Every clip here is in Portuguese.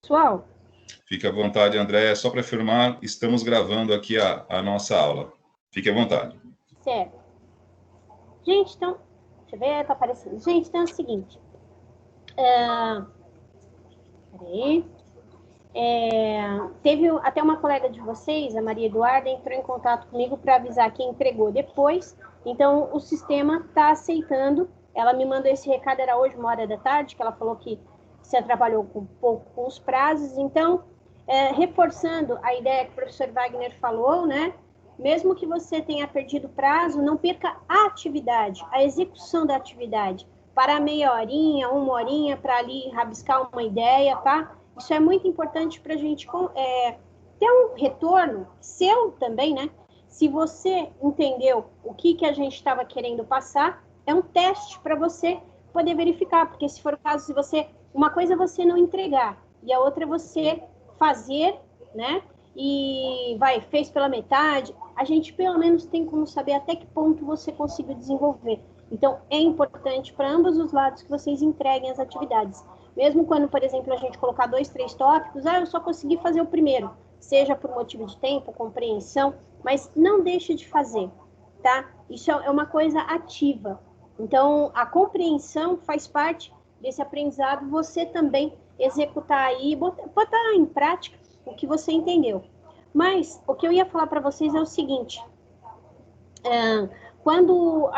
Pessoal, Fique à vontade, André. Só para afirmar, estamos gravando aqui a nossa aula. Fique à vontade. certo. Gente, então, deixa eu ver, tá aparecendo. Gente, então é o seguinte. Peraí. Teve até uma colega de vocês, a Maria Eduarda, entrou em contato comigo para avisar que entregou depois. Então, o sistema está aceitando. Ela me mandou esse recado, era hoje, 1h da tarde, que ela falou que se atrapalhou um pouco com os prazos. Então, reforçando a ideia que o professor Wagner falou, né? Mesmo que você tenha perdido prazo, não perca a atividade, a execução da atividade. Para meia horinha, 1 horinha, para ali rabiscar uma ideia, tá? Isso é muito importante para a gente ter um retorno seu também, né? Se você entendeu o que a gente estava querendo passar, é um teste para você poder verificar, porque se for o caso, se você, uma coisa é você não entregar e a outra é você fazer, né? E fez pela metade, a gente pelo menos tem como saber até que ponto você conseguiu desenvolver. Então, é importante para ambos os lados que vocês entreguem as atividades. Mesmo quando, por exemplo, a gente colocar 2, 3 tópicos, eu só consegui fazer o primeiro, seja por motivo de tempo, compreensão, mas não deixe de fazer, tá? Isso é uma coisa ativa. Então, a compreensão faz parte desse aprendizado, você também executar aí, botar em prática o que você entendeu. Mas o que eu ia falar para vocês é o seguinte: quando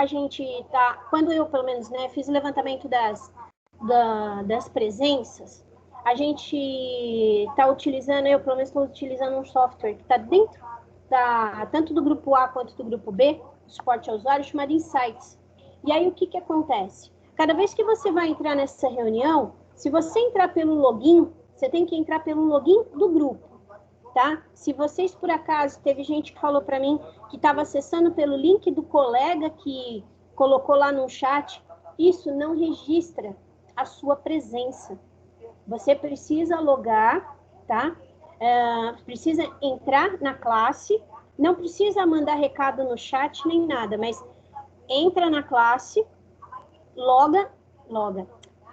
eu pelo menos, né, fiz o levantamento das presenças, a gente está utilizando, eu pelo menos estou utilizando um software que está dentro tanto do grupo A quanto do grupo B, suporte ao usuário, chamado Insights. E aí o que acontece? Cada vez que você vai entrar nessa reunião, se você entrar pelo login, você tem que entrar pelo login do grupo, tá? Se vocês, por acaso, teve gente que falou para mim que estava acessando pelo link do colega que colocou lá no chat, isso não registra a sua presença. Você precisa logar, tá? Precisa entrar na classe, não precisa mandar recado no chat nem nada, mas entra na classe, loga,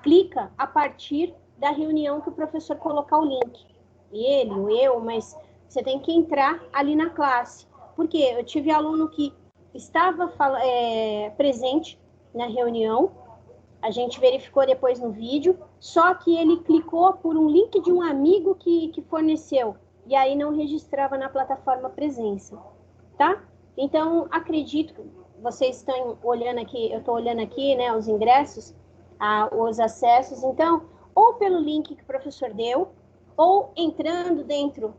clica a partir da reunião que o professor colocar o link. Ele ou eu, mas você tem que entrar ali na classe. Porque eu tive aluno que estava presente na reunião, a gente verificou depois no vídeo, só que ele clicou por um link de um amigo que forneceu, e aí não registrava na plataforma presença, tá? Então, acredito que vocês estão olhando aqui, eu estou olhando aqui, né, os ingressos, os acessos, então, ou pelo link que o professor deu, ou entrando dentro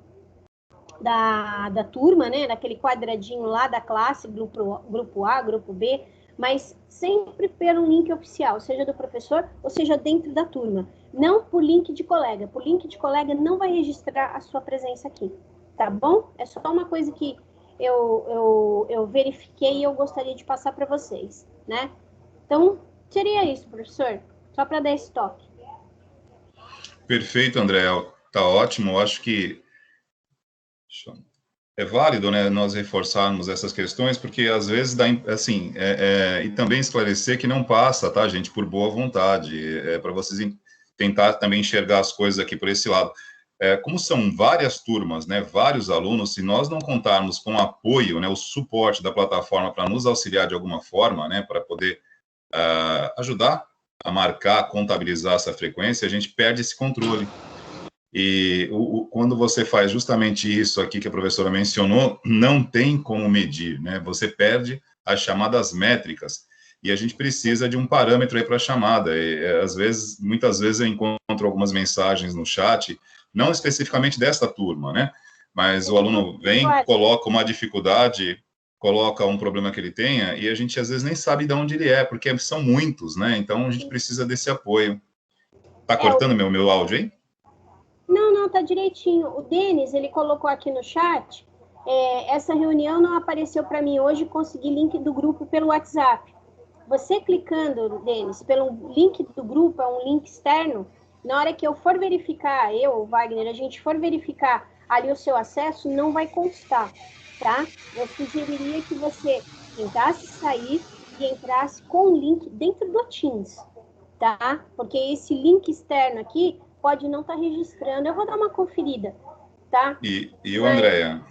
da turma, né, daquele quadradinho lá da classe, grupo A, grupo B, mas sempre pelo link oficial, seja do professor ou seja dentro da turma. Não por link de colega. Por link de colega não vai registrar a sua presença aqui, tá bom? É só uma coisa que eu verifiquei e eu gostaria de passar para vocês, né? Então, seria isso, professor. Só para dar esse toque. Perfeito, André. Tá ótimo. Eu acho que é válido, né, nós reforçarmos essas questões, porque às vezes dá, assim, e também esclarecer que não passa, tá, gente, por boa vontade, para vocês tentar também enxergar as coisas aqui por esse lado. Como são várias turmas, né, vários alunos, se nós não contarmos com o apoio, né, o suporte da plataforma para nos auxiliar de alguma forma, né, para poder ajudar a marcar, contabilizar essa frequência, a gente perde esse controle. E quando você faz justamente isso aqui que a professora mencionou, não tem como medir, né? Você perde as chamadas métricas e a gente precisa de um parâmetro aí para a chamada. Muitas vezes eu encontro algumas mensagens no chat, não especificamente desta turma, né? Mas o aluno vem, coloca uma dificuldade, coloca um problema que ele tenha e a gente às vezes nem sabe de onde ele é, porque são muitos, né? Então a gente precisa desse apoio. Tá cortando meu áudio, hein? Não, tá direitinho. O Denis, ele colocou aqui no chat, essa reunião não apareceu para mim hoje, consegui link do grupo pelo WhatsApp. Você clicando, Denis, pelo link do grupo, é um link externo, na hora que eu for verificar, o Wagner, a gente for verificar ali o seu acesso, não vai constar, tá? Eu sugeriria que você tentasse sair e entrasse com o link dentro do Teams, tá? Porque esse link externo aqui pode não estar registrando. Eu vou dar uma conferida, tá? E o Andréia?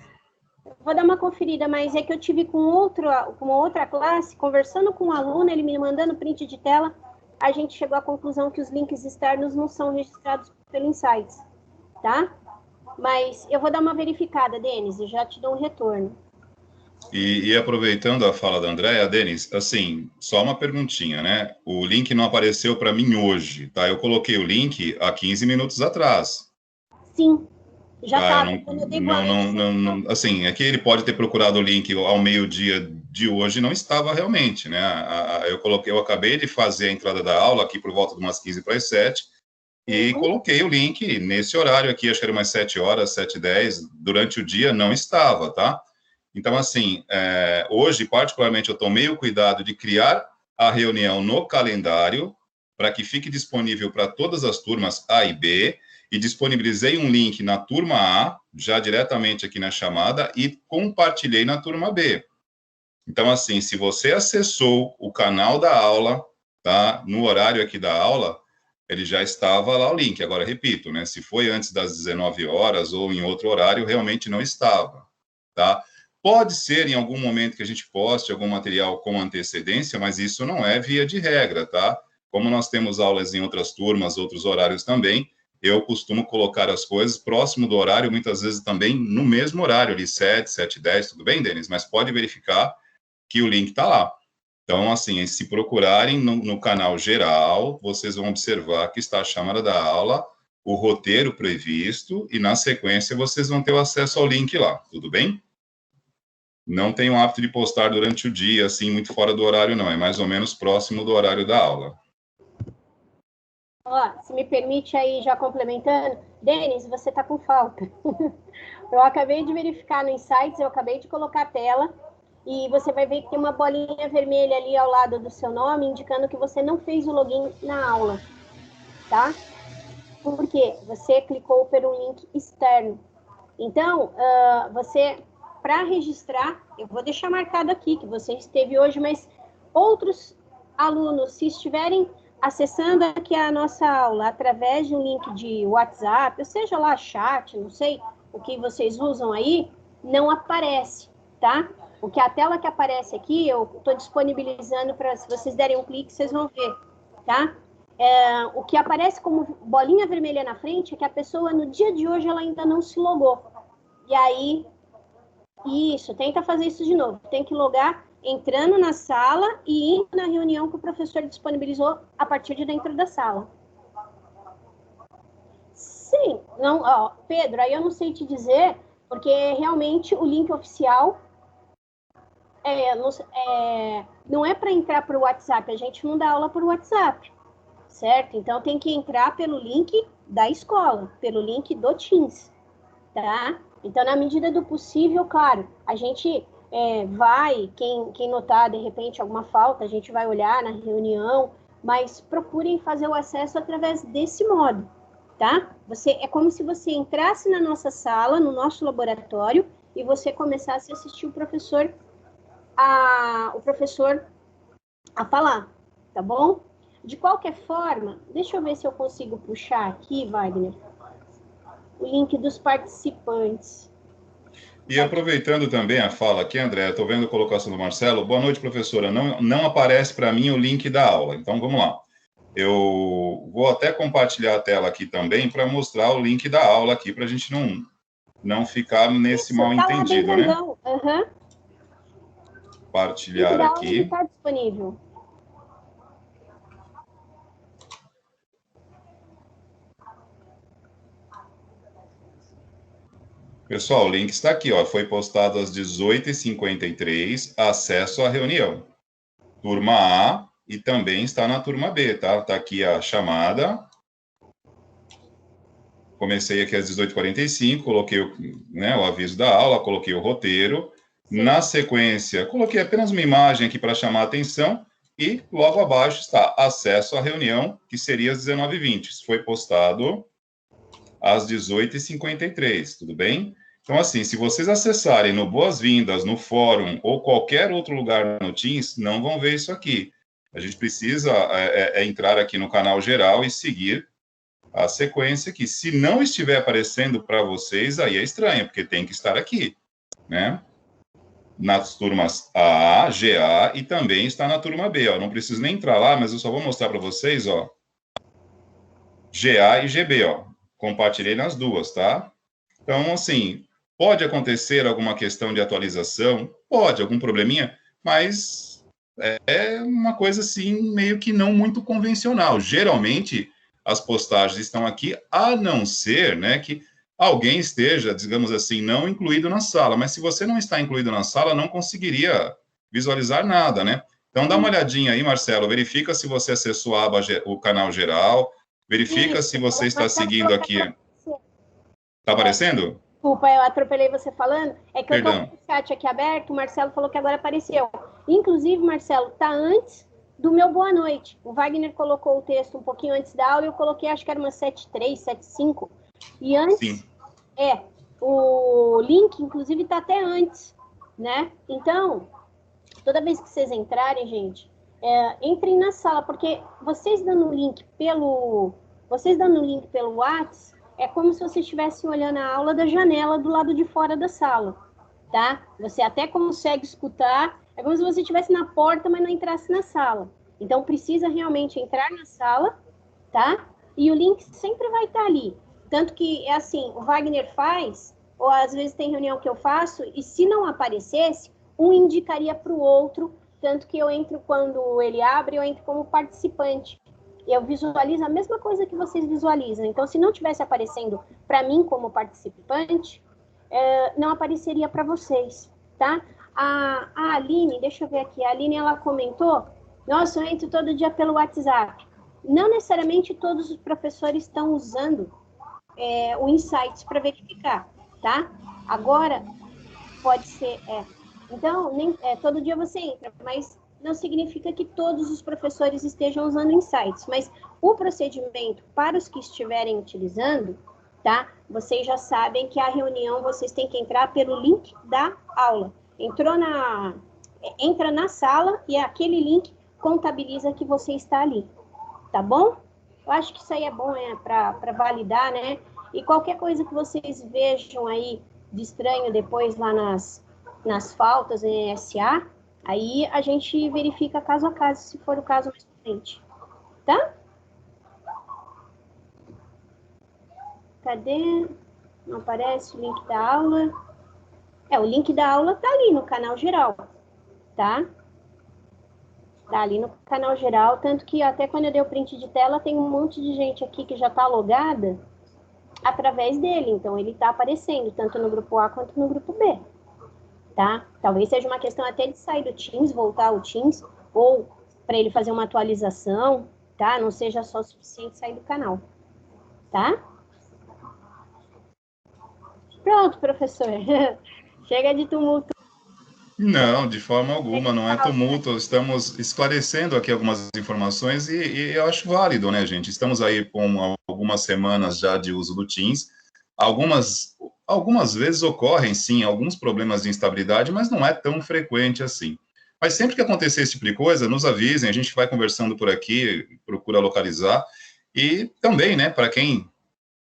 Vou dar uma conferida, mas é que eu tive com outra classe, conversando com um aluno, ele me mandando print de tela, a gente chegou à conclusão que os links externos não são registrados pelo Insights, tá? Mas eu vou dar uma verificada, Denis, eu já te dou um retorno. E aproveitando a fala da Andréia, Denis, assim, só uma perguntinha, né? O link não apareceu para mim hoje, tá? Eu coloquei o link há 15 minutos atrás. Sim, já Tá, estava. Quando eu dei boa noite, assim, é que ele pode ter procurado o link ao meio-dia de hoje, não estava realmente, né? Eu acabei de fazer a entrada da aula aqui por volta de umas 15 para as 7 e coloquei o link nesse horário aqui, acho que era umas 7 horas, 7h10, durante o dia não estava, tá? Então, assim, hoje, particularmente, eu tomei o cuidado de criar a reunião no calendário para que fique disponível para todas as turmas A e B, e disponibilizei um link na turma A, já diretamente aqui na chamada, e compartilhei na turma B. Então, assim, se você acessou o canal da aula, tá, no horário aqui da aula, ele já estava lá o link. Agora, repito, né, se foi antes das 19 horas ou em outro horário, realmente não estava, tá? Pode ser em algum momento que a gente poste algum material com antecedência, mas isso não é via de regra, tá? Como nós temos aulas em outras turmas, outros horários também, eu costumo colocar as coisas próximo do horário, muitas vezes também no mesmo horário, ali 7, 7h10, tudo bem, Denis? Mas pode verificar que o link está lá. Então, assim, se procurarem no canal geral, vocês vão observar que está a chamada da aula, o roteiro previsto, e na sequência vocês vão ter o acesso ao link lá, tudo bem? Não tenho o hábito de postar durante o dia, assim, muito fora do horário, não. É mais ou menos próximo do horário da aula. ó, se me permite aí, já complementando, Denis, você está com falta. Eu acabei de verificar no Insights, eu acabei de colocar a tela, e você vai ver que tem uma bolinha vermelha ali ao lado do seu nome, indicando que você não fez o login na aula, tá? Por quê? Você clicou por um link externo. Então, você, para registrar, eu vou deixar marcado aqui que você esteve hoje, mas outros alunos, se estiverem acessando aqui a nossa aula através de um link de WhatsApp, ou seja lá, chat, não sei o que vocês usam aí, não aparece, tá? O que a tela que aparece aqui, eu estou disponibilizando para, se vocês derem um clique, vocês vão ver, tá? O que aparece como bolinha vermelha na frente é que a pessoa, no dia de hoje, ela ainda não se logou. E aí, isso, tenta fazer isso de novo. Tem que logar entrando na sala e indo na reunião que o professor disponibilizou a partir de dentro da sala. Sim, não, ó, Pedro, aí eu não sei te dizer, porque realmente o link oficial não é para entrar para o WhatsApp, a gente não dá aula por WhatsApp, certo? Então tem que entrar pelo link da escola, pelo link do Teams, tá? Então, na medida do possível, claro, a gente vai, quem notar, de repente, alguma falta, a gente vai olhar na reunião, mas procurem fazer o acesso através desse modo, tá? É como se você entrasse na nossa sala, no nosso laboratório, e você começasse a assistir o professor a falar, tá bom? De qualquer forma, deixa eu ver se eu consigo puxar aqui, Wagner, o link dos participantes. E aproveitando também a fala aqui, André, estou vendo a colocação do Marcelo. Boa noite, professora. Não aparece para mim o link da aula. Então, vamos lá. Eu vou até compartilhar a tela aqui também para mostrar o link da aula aqui, para a gente não ficar nesse mal entendido, né? Uhum. Compartilhar aqui. Está disponível. Pessoal, o link está aqui, ó. Foi postado às 18h53, acesso à reunião. Turma A e também está na turma B, tá? Está aqui a chamada. Comecei aqui às 18h45, coloquei o aviso da aula, coloquei o roteiro. Sim. Na sequência, coloquei apenas uma imagem aqui para chamar a atenção e logo abaixo está acesso à reunião, que seria às 19h20. Isso foi postado às 18h53, tudo bem? Então, assim, se vocês acessarem no Boas-Vindas, no fórum ou qualquer outro lugar no Teams, não vão ver isso aqui. A gente precisa entrar aqui no canal geral e seguir a sequência aqui. Se não estiver aparecendo para vocês, aí é estranho, porque tem que estar aqui, né? Nas turmas A, GA e também está na turma B, ó. Não preciso nem entrar lá, mas eu só vou mostrar para vocês, ó. GA e GB, ó. Compartilhei nas duas, tá? Então, assim, pode acontecer alguma questão de atualização, pode, algum probleminha, mas é uma coisa, assim, meio que não muito convencional. Geralmente, as postagens estão aqui, a não ser, né, que alguém esteja, digamos assim, não incluído na sala. Mas se você não está incluído na sala, não conseguiria visualizar nada, né? Então, dá uma olhadinha aí, Marcelo, verifica se você acessou a aba, o canal geral, verifica se você está seguindo aqui. Está aparecendo? Desculpa, eu atropelei você falando. É que Perdão. Eu tô com o chat aqui aberto, o Marcelo falou que agora apareceu. Inclusive, Marcelo, tá antes do meu boa noite. O Wagner colocou o texto um pouquinho antes da aula e eu coloquei, acho que era uma 7.3, 7.5. E antes, Sim. O link, inclusive, tá até antes, né? Então, toda vez que vocês entrarem, gente, entrem na sala, porque vocês dando o link pelo WhatsApp, é como se vocês estivessem olhando a aula da janela do lado de fora da sala, tá? Você até consegue escutar, é como se você estivesse na porta, mas não entrasse na sala. Então, precisa realmente entrar na sala, tá? E o link sempre vai estar ali. Tanto que, é assim, o Wagner faz, ou às vezes tem reunião que eu faço, e se não aparecesse, um indicaria para o outro, tanto que eu entro, quando ele abre, eu entro como participante. Eu visualizo a mesma coisa que vocês visualizam. Então, se não tivesse aparecendo para mim como participante, não apareceria para vocês, tá? A Aline, deixa eu ver aqui, a Aline, ela comentou, nossa, eu entro todo dia pelo WhatsApp. Não necessariamente todos os professores estão usando o Insights para verificar, tá? Agora, pode ser, então, todo dia você entra, mas não significa que todos os professores estejam usando Insights, mas o procedimento para os que estiverem utilizando, tá? Vocês já sabem que a reunião vocês têm que entrar pelo link da aula. Entra na sala e aquele link contabiliza que você está ali, tá bom? Eu acho que isso aí é bom, para validar, né? E qualquer coisa que vocês vejam aí de estranho depois lá nas faltas em SA, aí a gente verifica caso a caso, se for o caso mais pra frente. Tá? Cadê? Não aparece o link da aula. O link da aula tá ali no canal geral, tá? Tá ali no canal geral, tanto que até quando eu dei o print de tela, tem um monte de gente aqui que já tá logada através dele, então ele tá aparecendo, tanto no grupo A quanto no grupo B. Tá? Talvez seja uma questão até de sair do Teams, voltar ao Teams, ou para ele fazer uma atualização, tá? Não seja só o suficiente sair do canal, tá? Pronto, professor. Chega de tumulto. Não, de forma alguma, não é tumulto. Estamos esclarecendo aqui algumas informações e eu acho válido, né, gente? Estamos aí com algumas semanas já de uso do Teams. Algumas vezes ocorrem, sim, alguns problemas de instabilidade, mas não é tão frequente assim. Mas sempre que acontecer esse tipo de coisa, nos avisem, a gente vai conversando por aqui, procura localizar. E também, né, para quem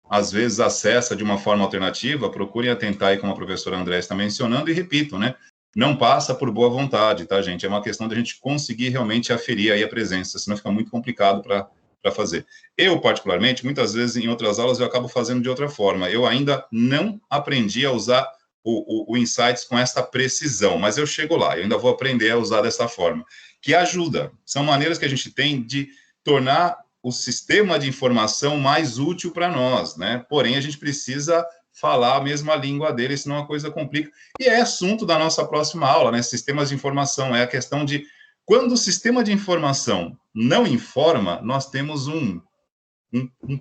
às vezes acessa de uma forma alternativa, procurem atentar aí, como a professora André está mencionando, e repito, né, não passa por boa vontade, tá, gente? É uma questão de a gente conseguir realmente aferir aí a presença, senão fica muito complicado para fazer. Eu, particularmente, muitas vezes em outras aulas eu acabo fazendo de outra forma. Eu ainda não aprendi a usar o Insights com essa precisão, mas eu chego lá, eu ainda vou aprender a usar dessa forma, que ajuda. São maneiras que a gente tem de tornar o sistema de informação mais útil para nós, né? Porém, a gente precisa falar a mesma língua dele, senão a coisa complica. E é assunto da nossa próxima aula, né? Sistemas de informação. É a questão de quando o sistema de informação não informa, nós temos um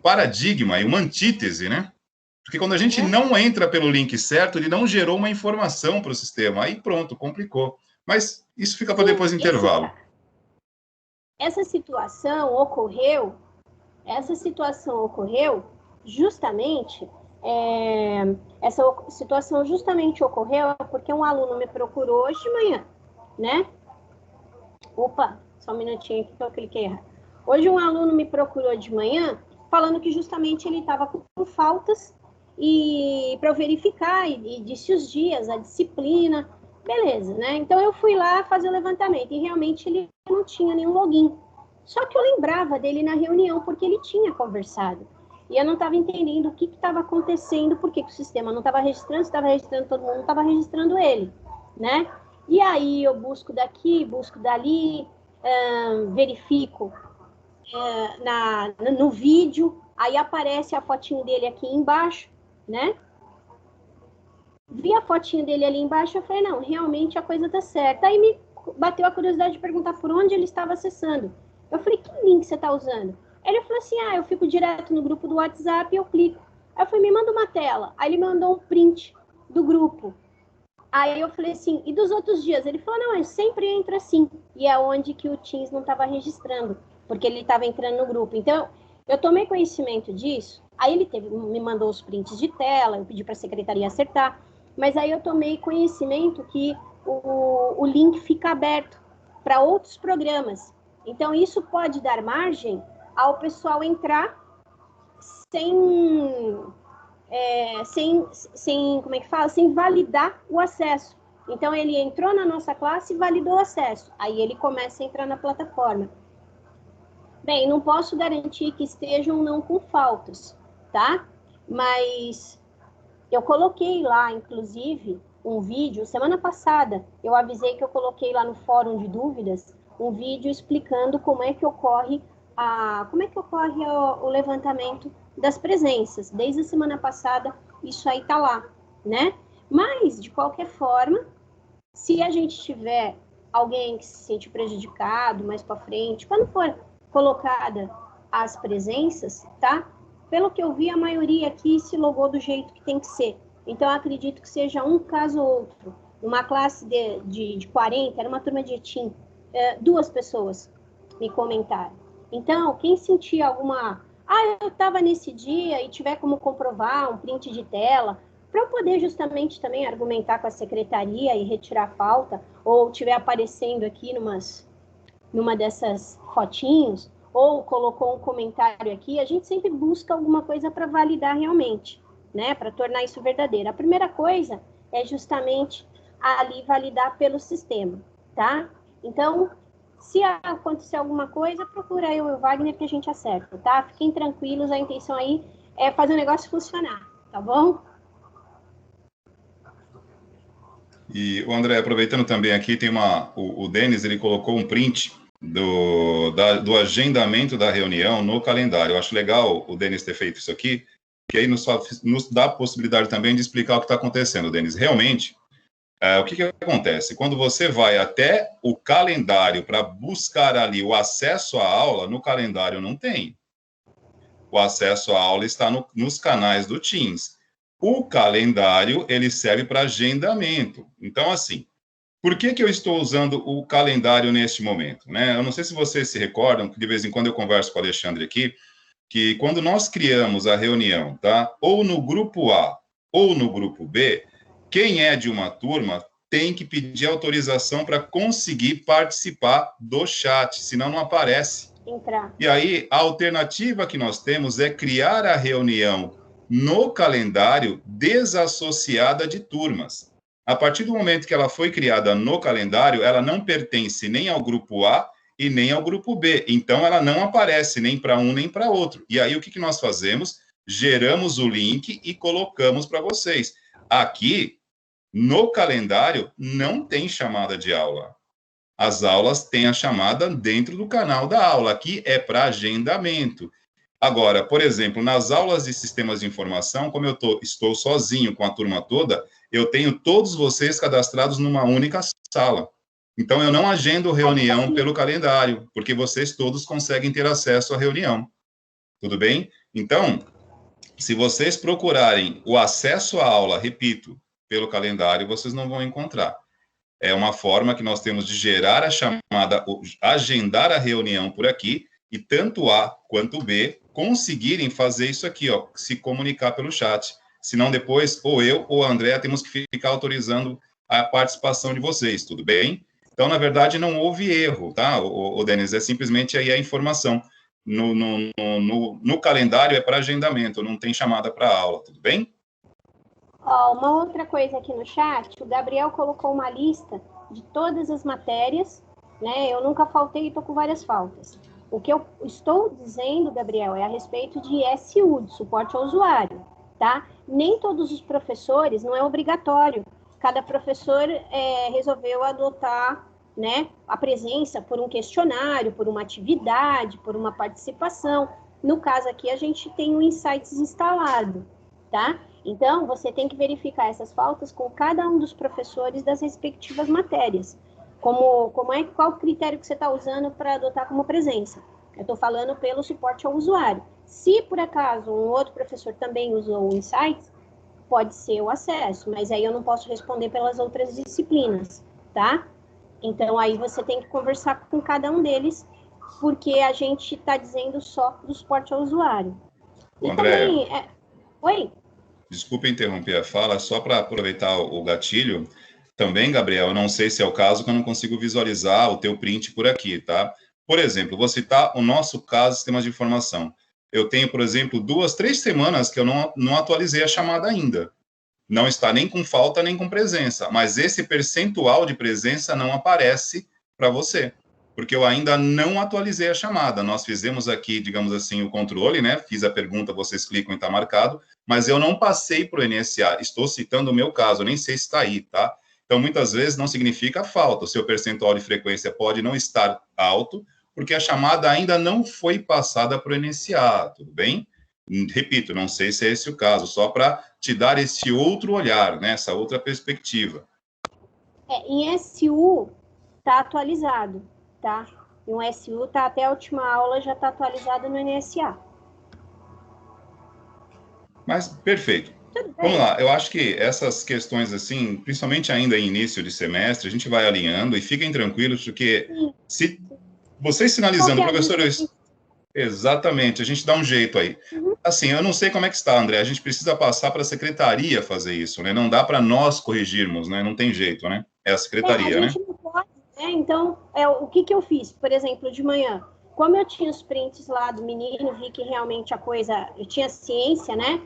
paradigma e uma antítese, né? Porque quando a gente não entra pelo link certo, ele não gerou uma informação para o sistema. Aí pronto, complicou. Mas isso fica para depois do intervalo. Essa situação ocorreu justamente, essa situação justamente ocorreu porque um aluno me procurou hoje de manhã, né? Opa, só um minutinho aqui que eu cliquei errado. Hoje um aluno me procurou de manhã falando que justamente ele estava com faltas e para eu verificar, e disse os dias, a disciplina, beleza, né? Então eu fui lá fazer o levantamento e realmente ele não tinha nenhum login. Só que eu lembrava dele na reunião porque ele tinha conversado. E eu não estava entendendo o que estava acontecendo, porque o sistema não estava registrando, se estava registrando todo mundo, não estava registrando ele, né? E aí eu busco daqui, busco dali, verifico no vídeo, aí aparece a fotinho dele aqui embaixo, né? Vi a fotinho dele ali embaixo, eu falei, não, realmente a coisa tá certa. Aí me bateu a curiosidade de perguntar por onde ele estava acessando. Eu falei, que link você tá usando? Ele falou assim, eu fico direto no grupo do WhatsApp e eu clico. Aí eu falei, me manda uma tela. Aí ele mandou um print do grupo. Aí eu falei assim, e dos outros dias? Ele falou, não, eu sempre entro assim. E é onde que o Teams não estava registrando, porque ele estava entrando no grupo. Então, eu tomei conhecimento disso. Aí ele me mandou os prints de tela, eu pedi para a secretaria acertar. Mas aí eu tomei conhecimento que o link fica aberto para outros programas. Então, isso pode dar margem ao pessoal entrar como é que fala? Sem validar o acesso. Então, ele entrou na nossa classe e validou o acesso. Aí ele começa a entrar na plataforma. Bem, não posso garantir que estejam não com faltas, tá? Mas eu coloquei lá, inclusive, um vídeo, semana passada, eu avisei que eu coloquei lá no fórum de dúvidas, um vídeo explicando como é que ocorre o levantamento das presenças. Desde a semana passada, isso aí tá lá, né? Mas, de qualquer forma, se a gente tiver alguém que se sente prejudicado mais para frente, quando for colocada as presenças, tá? Pelo que eu vi, a maioria aqui se logou do jeito que tem que ser. Então, eu acredito que seja um caso ou outro. Uma classe de 40, era uma turma de ETIM, 2 pessoas me comentaram. Então, quem sentir alguma... eu estava nesse dia e tiver como comprovar um print de tela, para eu poder justamente também argumentar com a secretaria e retirar a falta, ou tiver aparecendo aqui numa dessas fotinhos, ou colocou um comentário aqui, a gente sempre busca alguma coisa para validar realmente, né? Para tornar isso verdadeiro. A primeira coisa é justamente ali validar pelo sistema, tá? Então, se acontecer alguma coisa, procura eu e o Wagner que a gente acerta, tá? Fiquem tranquilos, a intenção aí é fazer o negócio funcionar, tá bom? E o André, aproveitando também aqui, tem o Denis, ele colocou um print do agendamento da reunião no calendário. Eu acho legal o Denis ter feito isso aqui, que aí nos dá a possibilidade também de explicar o que está acontecendo, Denis. Realmente, o que acontece? Quando você vai até o calendário para buscar ali o acesso à aula, no calendário não tem. O acesso à aula está nos canais do Teams. O calendário, ele serve para agendamento. Então, assim, por que eu estou usando o calendário neste momento, né? Eu não sei se vocês se recordam, que de vez em quando eu converso com o Alexandre aqui, que quando nós criamos a reunião, tá? Ou no grupo A ou no grupo B, quem é de uma turma tem que pedir autorização para conseguir participar do chat, senão não aparece. Entrar. E aí, a alternativa que nós temos é criar a reunião no calendário desassociada de turmas. A partir do momento que ela foi criada no calendário, ela não pertence nem ao grupo A e nem ao grupo B. Então, ela não aparece nem para um nem para outro. E aí, o que nós fazemos? Geramos o link e colocamos para vocês. Aqui, no calendário, não tem chamada de aula. As aulas têm a chamada dentro do canal da aula. Aqui é para agendamento. Agora, por exemplo, nas aulas de sistemas de informação, como eu estou sozinho com a turma toda, eu tenho todos vocês cadastrados numa única sala. Então, eu não agendo reunião pelo calendário, porque vocês todos conseguem ter acesso à reunião. Tudo bem? Então, se vocês procurarem o acesso à aula, repito, pelo calendário, vocês não vão encontrar. É uma forma que nós temos de gerar a chamada, agendar a reunião por aqui, e tanto A quanto B conseguirem fazer isso aqui, ó, se comunicar pelo chat. Senão depois, ou eu ou a Andrea temos que ficar autorizando a participação de vocês, tudo bem? Então, na verdade, não houve erro, tá, o Denis? É simplesmente aí a informação. no calendário é para agendamento, não tem chamada para aula, tudo bem? Ó, uma outra coisa aqui no chat, o Gabriel colocou uma lista de todas as matérias, né? Eu nunca faltei e estou com várias faltas. O que eu estou dizendo, Gabriel, é a respeito de SU, de suporte ao usuário, tá? Nem todos os professores, não é obrigatório. Cada professor resolveu adotar, né, a presença por um questionário, por uma atividade, por uma participação. No caso aqui, a gente tem o Insights instalado, tá? Então, você tem que verificar essas faltas com cada um dos professores das respectivas matérias. Qual critério que você está usando para adotar como presença? Eu estou falando pelo suporte ao usuário. Se, por acaso, um outro professor também usou o Insights, pode ser o acesso, mas aí eu não posso responder pelas outras disciplinas, tá? Então, aí você tem que conversar com cada um deles, porque a gente está dizendo só do suporte ao usuário. E Andréia, também... Oi? desculpa interromper a fala, só para aproveitar o gatilho. Também, Gabriel, eu não sei se é o caso que eu não consigo visualizar o teu print por aqui, tá? Por exemplo, vou citar o nosso caso de sistemas de informação. Eu tenho, por exemplo, 2, 3 semanas que eu não atualizei a chamada ainda. Não está nem com falta, nem com presença. Mas esse percentual de presença não aparece para você, porque eu ainda não atualizei a chamada. Nós fizemos aqui, digamos assim, o controle, né? Fiz a pergunta, vocês clicam e está marcado, mas eu não passei para o NSA. Estou citando o meu caso, eu nem sei se está aí, tá? Então, muitas vezes não significa falta. O seu percentual de frequência pode não estar alto, porque a chamada ainda não foi passada para o NSA, tudo bem? Repito, não sei se é esse o caso, só para te dar esse outro olhar, né, essa outra perspectiva. Em SU está atualizado, tá? Em um SU tá até a última aula já está atualizado no NSA. Mas, perfeito. Vamos lá, eu acho que essas questões, assim, principalmente ainda em início de semestre, a gente vai alinhando e fiquem tranquilos, porque se vocês sinalizando, professor, exatamente, a gente dá um jeito aí. Assim, eu não sei como é que está, André, a gente precisa passar para a secretaria fazer isso, né? Não dá para nós corrigirmos, né? Não tem jeito, né? É a secretaria, né? A gente não pode, né? Então, o que eu fiz, por exemplo, de manhã? Como eu tinha os prints lá do menino, vi que realmente a coisa, eu tinha ciência, né?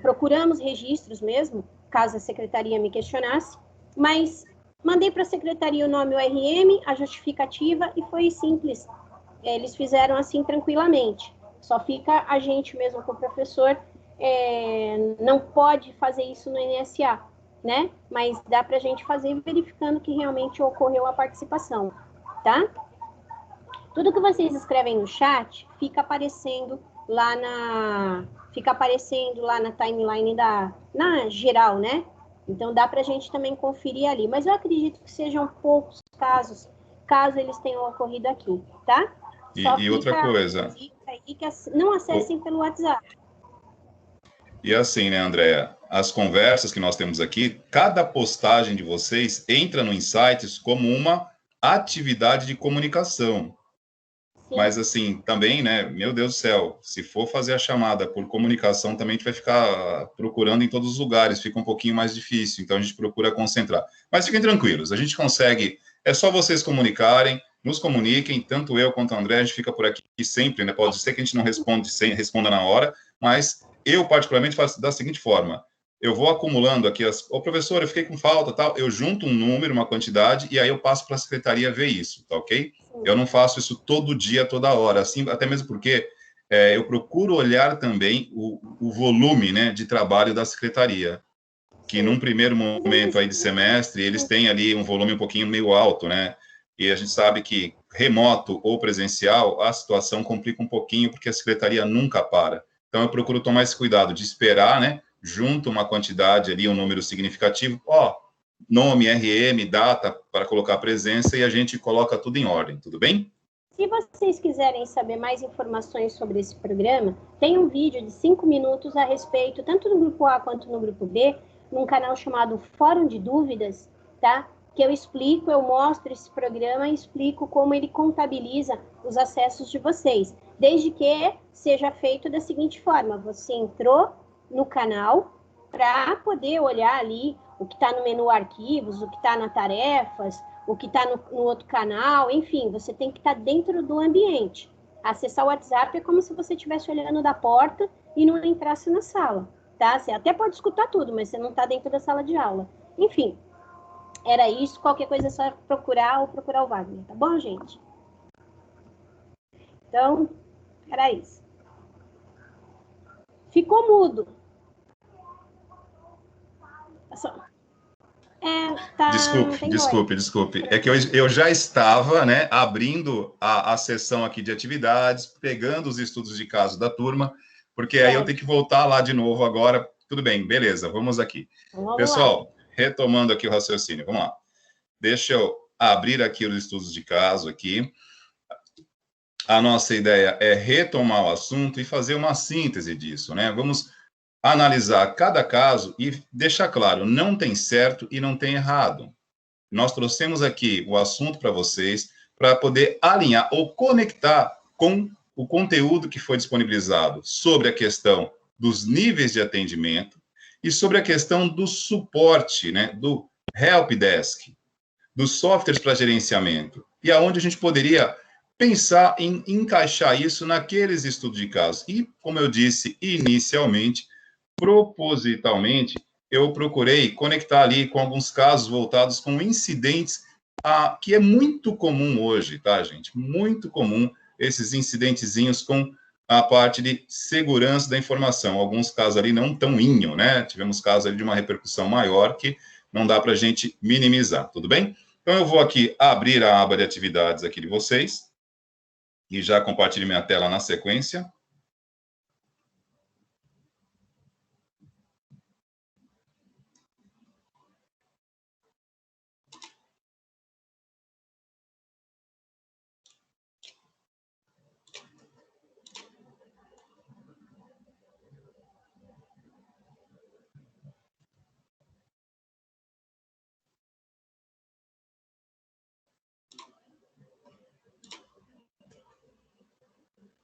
Procuramos registros mesmo, caso a secretaria me questionasse, mas mandei para a secretaria o nome URM, a justificativa, e foi simples. Eles fizeram assim tranquilamente. Só fica a gente mesmo com o professor, não pode fazer isso no NSA, né? Mas dá para a gente fazer verificando que realmente ocorreu a participação, tá? Tudo que vocês escrevem no chat fica aparecendo lá na timeline na geral, né? Então dá para a gente também conferir ali. Mas eu acredito que sejam poucos casos, caso eles tenham ocorrido aqui, tá? E outra coisa. Aí que não acessem pelo WhatsApp. E assim, né, Andréa? As conversas que nós temos aqui, cada postagem de vocês entra no Insights como uma atividade de comunicação. Sim. Mas assim, também, né, meu Deus do céu, se for fazer a chamada por comunicação, também a gente vai ficar procurando em todos os lugares, fica um pouquinho mais difícil, então a gente procura concentrar. Mas fiquem tranquilos, a gente consegue, é só vocês comunicarem, nos comuniquem, tanto eu quanto o André, a gente fica por aqui sempre, né, pode ser que a gente não responda na hora, mas eu particularmente faço da seguinte forma, eu vou acumulando aqui, professor, eu fiquei com falta, tal, eu junto um número, uma quantidade, e aí eu passo para a secretaria ver isso, tá ok? Eu não faço isso todo dia, toda hora, assim, até mesmo porque eu procuro olhar também o volume, né, de trabalho da secretaria, que num primeiro momento aí de semestre, eles têm ali um volume um pouquinho meio alto, né, e a gente sabe que remoto ou presencial, a situação complica um pouquinho, porque a secretaria nunca para. Então, eu procuro tomar esse cuidado de esperar, né, junto uma quantidade ali, um número significativo, nome, RM, data, para colocar a presença, e a gente coloca tudo em ordem, tudo bem? Se vocês quiserem saber mais informações sobre esse programa, tem um vídeo de 5 minutos a respeito, tanto no grupo A quanto no grupo B, num canal chamado Fórum de Dúvidas, tá? Que eu mostro esse programa e explico como ele contabiliza os acessos de vocês, desde que seja feito da seguinte forma: você entrou no canal para poder olhar ali o que está no menu arquivos, o que está na tarefas, o que está no outro canal, enfim, você tem que estar dentro do ambiente, Acessar o WhatsApp é como se você estivesse olhando da porta e não entrasse na sala, tá? Você até pode escutar tudo, mas você não está dentro da sala de aula. Enfim, era isso. Qualquer coisa é só procurar ou procurar o Wagner, tá bom, gente? Então, era isso. Ficou mudo. Tá, Desculpe. É que eu já estava, né, abrindo a sessão aqui de atividades, pegando os estudos de caso da turma, porque aí eu tenho que voltar lá de novo agora. Tudo bem, beleza, vamos aqui. Vamos Pessoal, lá. Retomando aqui o raciocínio, vamos lá. Deixa eu abrir aqui os estudos de caso aqui. A nossa ideia é retomar o assunto e fazer uma síntese disso, né? Vamos analisar cada caso e deixar claro, não tem certo e não tem errado. Nós trouxemos aqui o assunto para vocês, para poder alinhar ou conectar com o conteúdo que foi disponibilizado sobre a questão dos níveis de atendimento e sobre a questão do suporte, né, do help desk, dos softwares para gerenciamento, e aonde a gente poderia pensar em encaixar isso naqueles estudos de caso. E, como eu disse inicialmente, propositalmente, eu procurei conectar ali com alguns casos voltados com incidentes que é muito comum hoje, tá, gente? Muito comum esses incidentezinhos com a parte de segurança da informação. Alguns casos ali não tão inho, né? Tivemos casos ali de uma repercussão maior que não dá para a gente minimizar, tudo bem? Então, eu vou aqui abrir a aba de atividades aqui de vocês e já compartilho minha tela na sequência.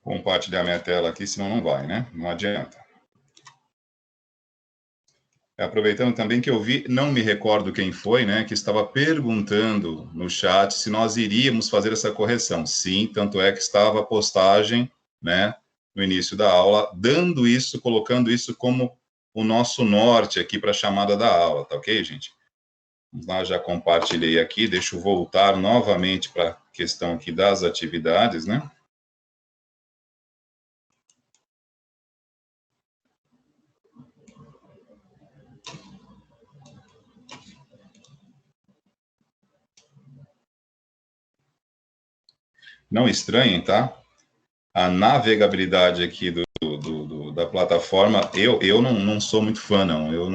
Compartilhar minha tela aqui, senão não vai, né? Não adianta. Aproveitando também que eu vi, não me recordo quem foi, né, que estava perguntando no chat se nós iríamos fazer essa correção. Sim, tanto é que estava a postagem, né, no início da aula, dando isso, colocando isso como o nosso norte aqui para a chamada da aula, tá ok, gente? Vamos lá, já compartilhei aqui, deixa eu voltar novamente para a questão aqui das atividades, né? Não estranhem, tá? A navegabilidade aqui da plataforma, eu não sou muito fã, não. Eu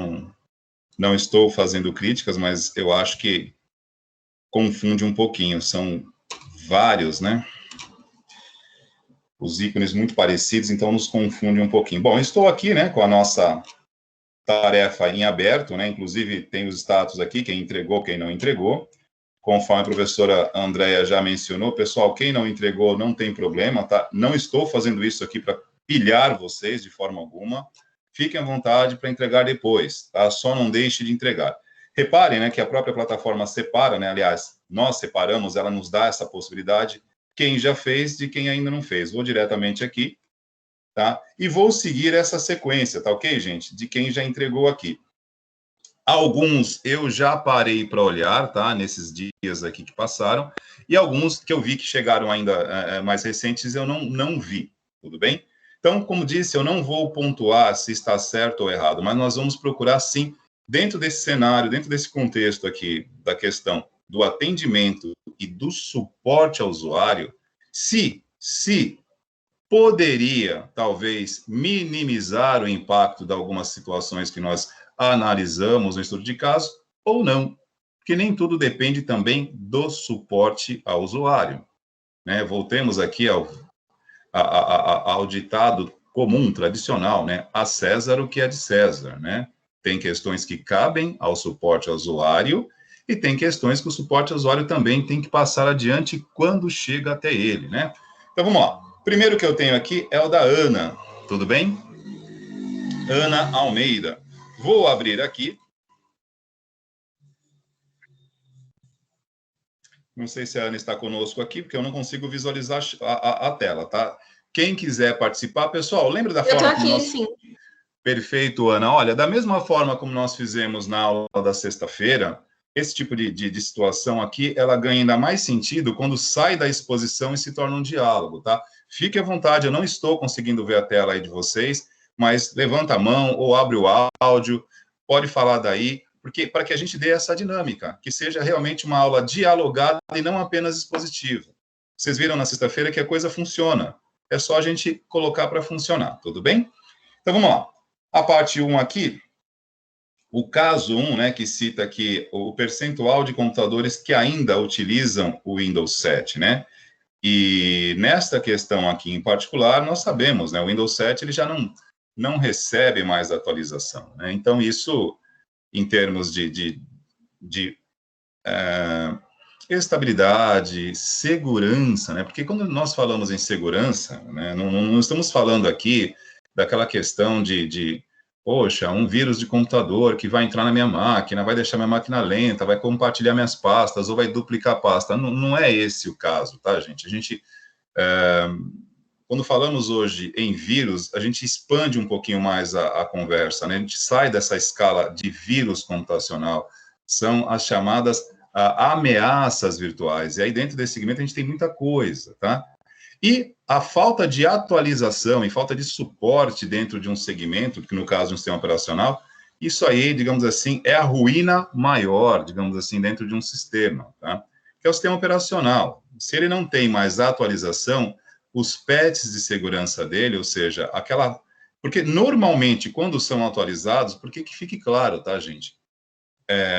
não estou fazendo críticas, mas eu acho que confunde um pouquinho. São vários, né? Os ícones muito parecidos, então nos confunde um pouquinho. Bom, estou aqui, né, com a nossa tarefa em aberto, né? Inclusive tem os status aqui, quem entregou, quem não entregou. Conforme a professora Andréia já mencionou, pessoal, quem não entregou não tem problema, tá? Não estou fazendo isso aqui para pilhar vocês de forma alguma. Fiquem à vontade para entregar depois, tá? Só não deixe de entregar. Reparem, né, que a própria plataforma separa, né? Aliás, nós separamos, ela nos dá essa possibilidade, quem já fez de quem ainda não fez. Vou diretamente aqui, tá? E vou seguir essa sequência, tá ok, gente? De quem já entregou aqui. Alguns eu já parei para olhar, tá? Nesses dias aqui que passaram. E alguns que eu vi que chegaram ainda mais recentes, eu não vi. Tudo bem? Então, como disse, eu não vou pontuar se está certo ou errado, mas nós vamos procurar, sim, dentro desse cenário, dentro desse contexto aqui, da questão do atendimento e do suporte ao usuário, se poderia, talvez, minimizar o impacto de algumas situações que nós analisamos no estudo de caso, ou não, porque nem tudo depende também do suporte ao usuário, né? Voltemos aqui ao ditado comum, tradicional, né? A César o que é de César, né? Tem questões que cabem ao suporte ao usuário e tem questões que o suporte ao usuário também tem que passar adiante quando chega até ele, né? Então, vamos lá. Primeiro que eu tenho aqui é o da Ana, tudo bem? Ana Almeida. Vou abrir aqui. Não sei se a Ana está conosco aqui, porque eu não consigo visualizar a tela, tá? Quem quiser participar, pessoal, lembra da forma como nós... Sim. Perfeito, Ana. Olha, da mesma forma como nós fizemos na aula da sexta-feira, esse tipo de situação aqui, ela ganha ainda mais sentido quando sai da exposição e se torna um diálogo, tá? Fique à vontade, eu não estou conseguindo ver a tela aí de vocês, mas levanta a mão ou abre o áudio, pode falar daí, porque para que a gente dê essa dinâmica, que seja realmente uma aula dialogada e não apenas expositiva. Vocês viram na sexta-feira que a coisa funciona, é só a gente colocar para funcionar, tudo bem? Então, vamos lá. A parte 1 aqui, o caso 1, né, que cita aqui o percentual de computadores que ainda utilizam o Windows 7, né? E nesta questão aqui em particular, nós sabemos, né, o Windows 7 ele já não recebe mais atualização, né? Então, isso, em termos de estabilidade, segurança, né? Porque quando nós falamos em segurança, né, não estamos falando aqui daquela questão poxa, um vírus de computador que vai entrar na minha máquina, vai deixar minha máquina lenta, vai compartilhar minhas pastas ou vai duplicar pasta. Não é esse o caso, tá, gente? A gente, quando falamos hoje em vírus, a gente expande um pouquinho mais a conversa, né? A gente sai dessa escala de vírus computacional, são as chamadas ameaças virtuais. E aí, dentro desse segmento, a gente tem muita coisa, tá? E a falta de atualização e falta de suporte dentro de um segmento, que no caso de um sistema operacional, isso aí, digamos assim, é a ruína maior, digamos assim, dentro de um sistema, tá? Que é o sistema operacional. Se ele não tem mais atualização, os patches de segurança dele, ou seja, aquela... Porque, normalmente, quando são atualizados, porque que fique claro, tá, gente?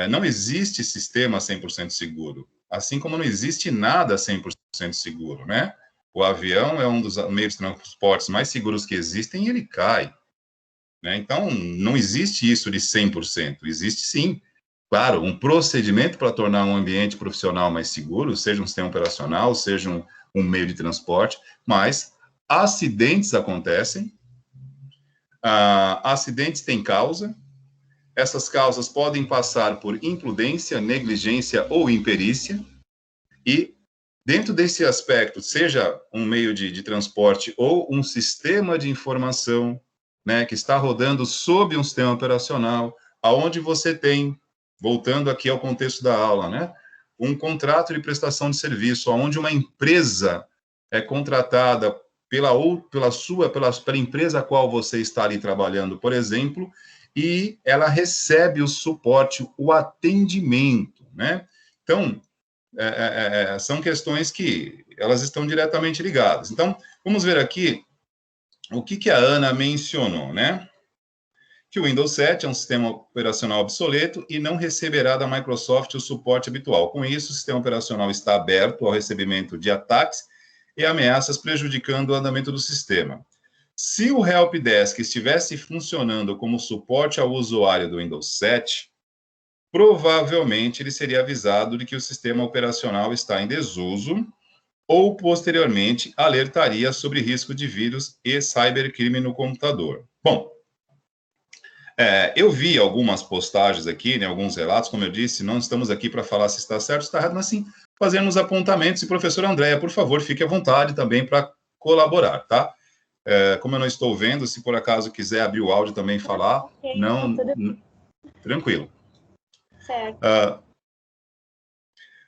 Não existe sistema 100% seguro, assim como não existe nada 100% seguro, né? O avião é um dos meios de transporte mais seguros que existem e ele cai, né? Então, não existe isso de 100%. Existe, sim, claro, um procedimento para tornar um ambiente profissional mais seguro, seja um sistema operacional, seja um meio de transporte, mas acidentes acontecem, acidentes têm causa, essas causas podem passar por imprudência, negligência ou imperícia, e dentro desse aspecto, seja um meio de transporte ou um sistema de informação, né, que está rodando sob um sistema operacional, aonde você tem, voltando aqui ao contexto da aula, né, um contrato de prestação de serviço, onde uma empresa é contratada pela empresa a qual você está ali trabalhando, por exemplo, e ela recebe o suporte, o atendimento, né? Então, são questões que elas estão diretamente ligadas. Então, vamos ver aqui o que a Ana mencionou, né? Que o Windows 7 é um sistema operacional obsoleto e não receberá da Microsoft o suporte habitual. Com isso, o sistema operacional está aberto ao recebimento de ataques e ameaças prejudicando o andamento do sistema. Se o Helpdesk estivesse funcionando como suporte ao usuário do Windows 7, provavelmente ele seria avisado de que o sistema operacional está em desuso ou, posteriormente, alertaria sobre risco de vírus e cybercrime no computador. Bom, eu vi algumas postagens aqui, né, alguns relatos, como eu disse, não estamos aqui para falar se está certo ou está errado, mas sim fazermos apontamentos. E, professora Andréia, por favor, fique à vontade também para colaborar, tá? Como eu não estou vendo, se por acaso quiser abrir o áudio também e falar, tranquilo. Certo.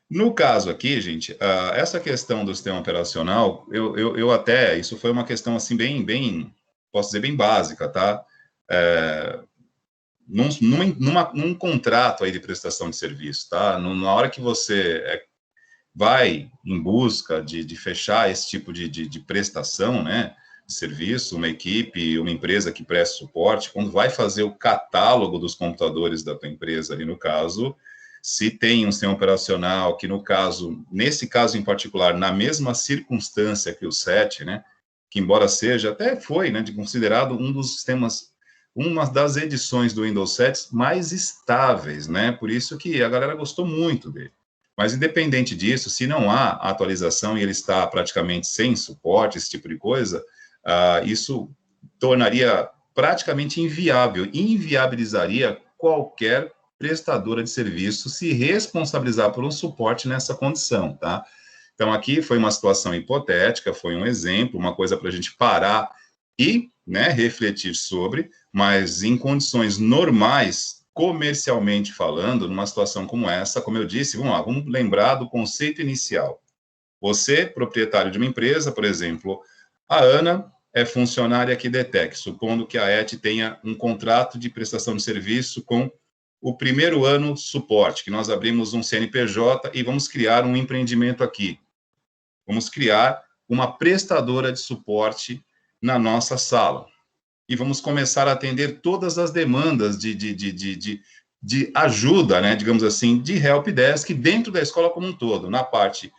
No caso aqui, gente, essa questão do sistema operacional, eu até, isso foi uma questão assim bem, posso dizer, bem básica, tá? Num contrato aí de prestação de serviço, tá? Na hora que você vai em busca de fechar esse tipo de prestação, né? De serviço, uma equipe, uma empresa que presta suporte, quando vai fazer o catálogo dos computadores da tua empresa, ali no caso, se tem um sistema operacional que, no caso, nesse caso em particular, na mesma circunstância que o 7, né, que embora seja, até foi, né, considerado um dos sistemas, uma das edições do Windows 7 mais estáveis, né, por isso que a galera gostou muito dele. Mas, independente disso, se não há atualização e ele está praticamente sem suporte, esse tipo de coisa, isso tornaria praticamente inviável, inviabilizaria qualquer prestadora de serviço se responsabilizar por um suporte nessa condição, tá? Então, aqui foi uma situação hipotética, foi um exemplo, uma coisa para a gente parar e, né, refletir sobre, mas em condições normais, comercialmente falando, numa situação como essa, como eu disse, vamos lá, vamos lembrar do conceito inicial. Você, proprietário de uma empresa, por exemplo, a Ana é funcionária aqui da ETEC, supondo que a ET tenha um contrato de prestação de serviço com o primeiro ano suporte, que nós abrimos um CNPJ e vamos criar um empreendimento aqui. Vamos criar uma prestadora de suporte na nossa sala. E vamos começar a atender todas as demandas de ajuda, né, digamos assim, de helpdesk dentro da escola como um todo, na parte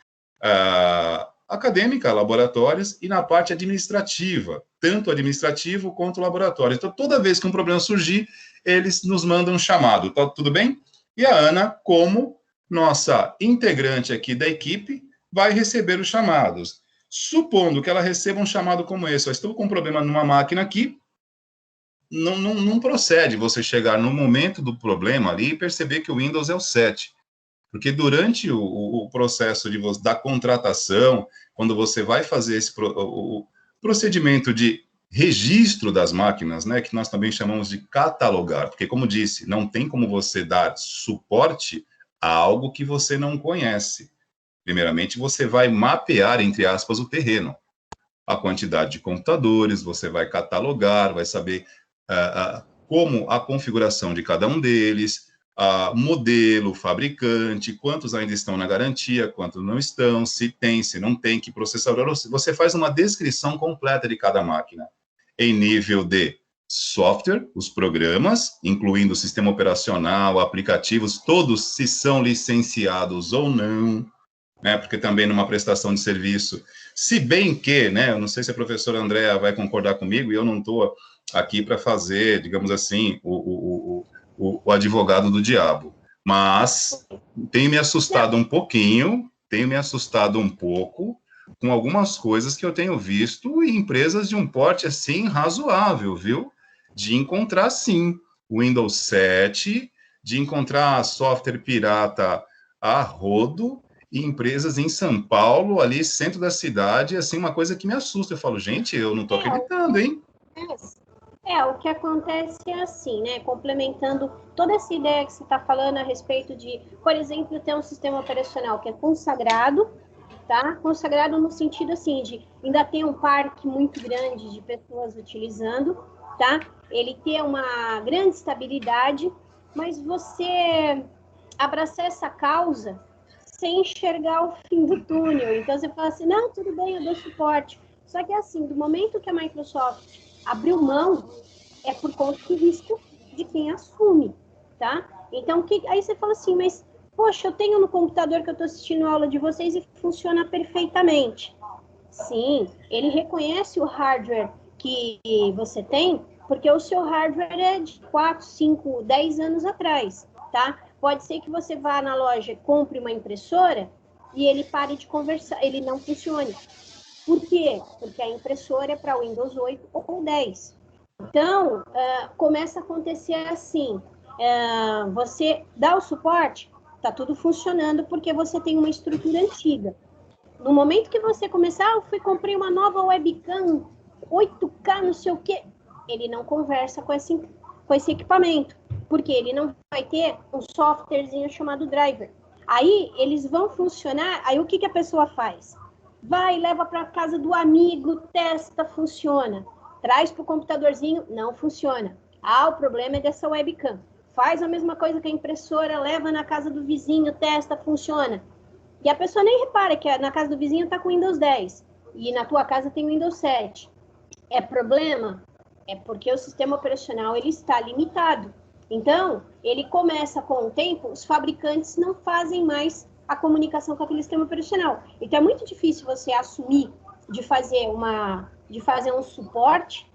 acadêmica, laboratórios, e na parte administrativa, tanto administrativo quanto laboratório. Então, toda vez que um problema surgir, eles nos mandam um chamado. Tá tudo bem? E a Ana, como nossa integrante aqui da equipe, vai receber os chamados. Supondo que ela receba um chamado como esse, eu estou com um problema numa máquina aqui, não procede você chegar no momento do problema ali e perceber que o Windows é o 7. Porque durante o processo da contratação, quando você vai fazer o procedimento de registro das máquinas, né, que nós também chamamos de catalogar, porque, como disse, não tem como você dar suporte a algo que você não conhece. Primeiramente, você vai mapear, entre aspas, o terreno. A quantidade de computadores, você vai catalogar, vai saber como a configuração de cada um deles, modelo, fabricante, quantos ainda estão na garantia, quantos não estão, se tem, se não tem, que processador. Você faz uma descrição completa de cada máquina, em nível de software, os programas, incluindo o sistema operacional, aplicativos, todos se são licenciados ou não, né, porque também numa prestação de serviço, se bem que, né, eu não sei se a professora Andréa vai concordar comigo, e eu não estou aqui para fazer, digamos assim, o advogado do diabo, mas tenho me assustado um pouquinho, com algumas coisas que eu tenho visto em empresas de um porte, assim, razoável, viu? De encontrar, sim, Windows 7, de encontrar software pirata a rodo, e empresas em São Paulo, ali, centro da cidade, assim, uma coisa que me assusta. Eu falo, gente, eu não estou acreditando, hein? O que acontece é assim, né? Complementando toda essa ideia que você está falando a respeito de, por exemplo, ter um sistema operacional que é consagrado, tá? Consagrado no sentido assim de ainda ter um parque muito grande de pessoas utilizando, tá? Ele ter uma grande estabilidade, mas você abraçar essa causa sem enxergar o fim do túnel. Então você fala assim, não, tudo bem, eu dou suporte. Só que assim, do momento que a Microsoft abriu mão, é por conta do risco de quem assume, tá? Então, aí você fala assim, mas, poxa, eu tenho no computador que eu estou assistindo a aula de vocês e funciona perfeitamente. Sim, ele reconhece o hardware que você tem, porque o seu hardware é de 4, 5, 10 anos atrás, tá? Pode ser que você vá na loja, compre uma impressora e ele pare de conversar, ele não funcione. Por quê? Porque a impressora é para Windows 8 ou 10. Então, começa a acontecer assim, você dá o suporte, está tudo funcionando porque você tem uma estrutura antiga. No momento que você começar, eu comprei uma nova webcam, 8K, não sei o quê, ele não conversa com esse equipamento, porque ele não vai ter um softwarezinho chamado driver. Aí, eles vão funcionar, aí o que a pessoa faz? Vai, leva para casa do amigo, testa, funciona. Traz para o computadorzinho, não funciona. O problema é dessa webcam. Faz a mesma coisa que a impressora, leva na casa do vizinho, testa, funciona. E a pessoa nem repara que na casa do vizinho está com Windows 10 e na tua casa tem Windows 7. É problema? É porque o sistema operacional ele está limitado. Então, ele começa com o tempo, os fabricantes não fazem mais a comunicação com aquele sistema operacional. Então, é muito difícil você assumir de fazer um suporte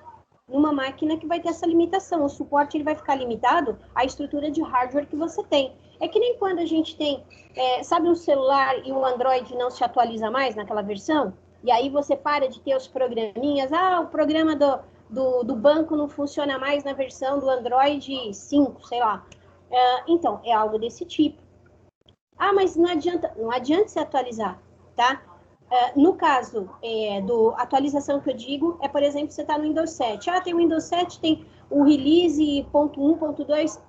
numa máquina que vai ter essa limitação. O suporte ele vai ficar limitado à estrutura de hardware que você tem. É que nem quando a gente tem, sabe, um celular e o Android não se atualiza mais naquela versão? E aí você para de ter os programinhas. O programa do banco não funciona mais na versão do Android 5, sei lá. Então, é algo desse tipo. Ah, mas não adianta se atualizar, tá? No caso do atualização que eu digo, por exemplo, você está no Windows 7. Tem o Windows 7, tem o release ponto 1, ponto 2.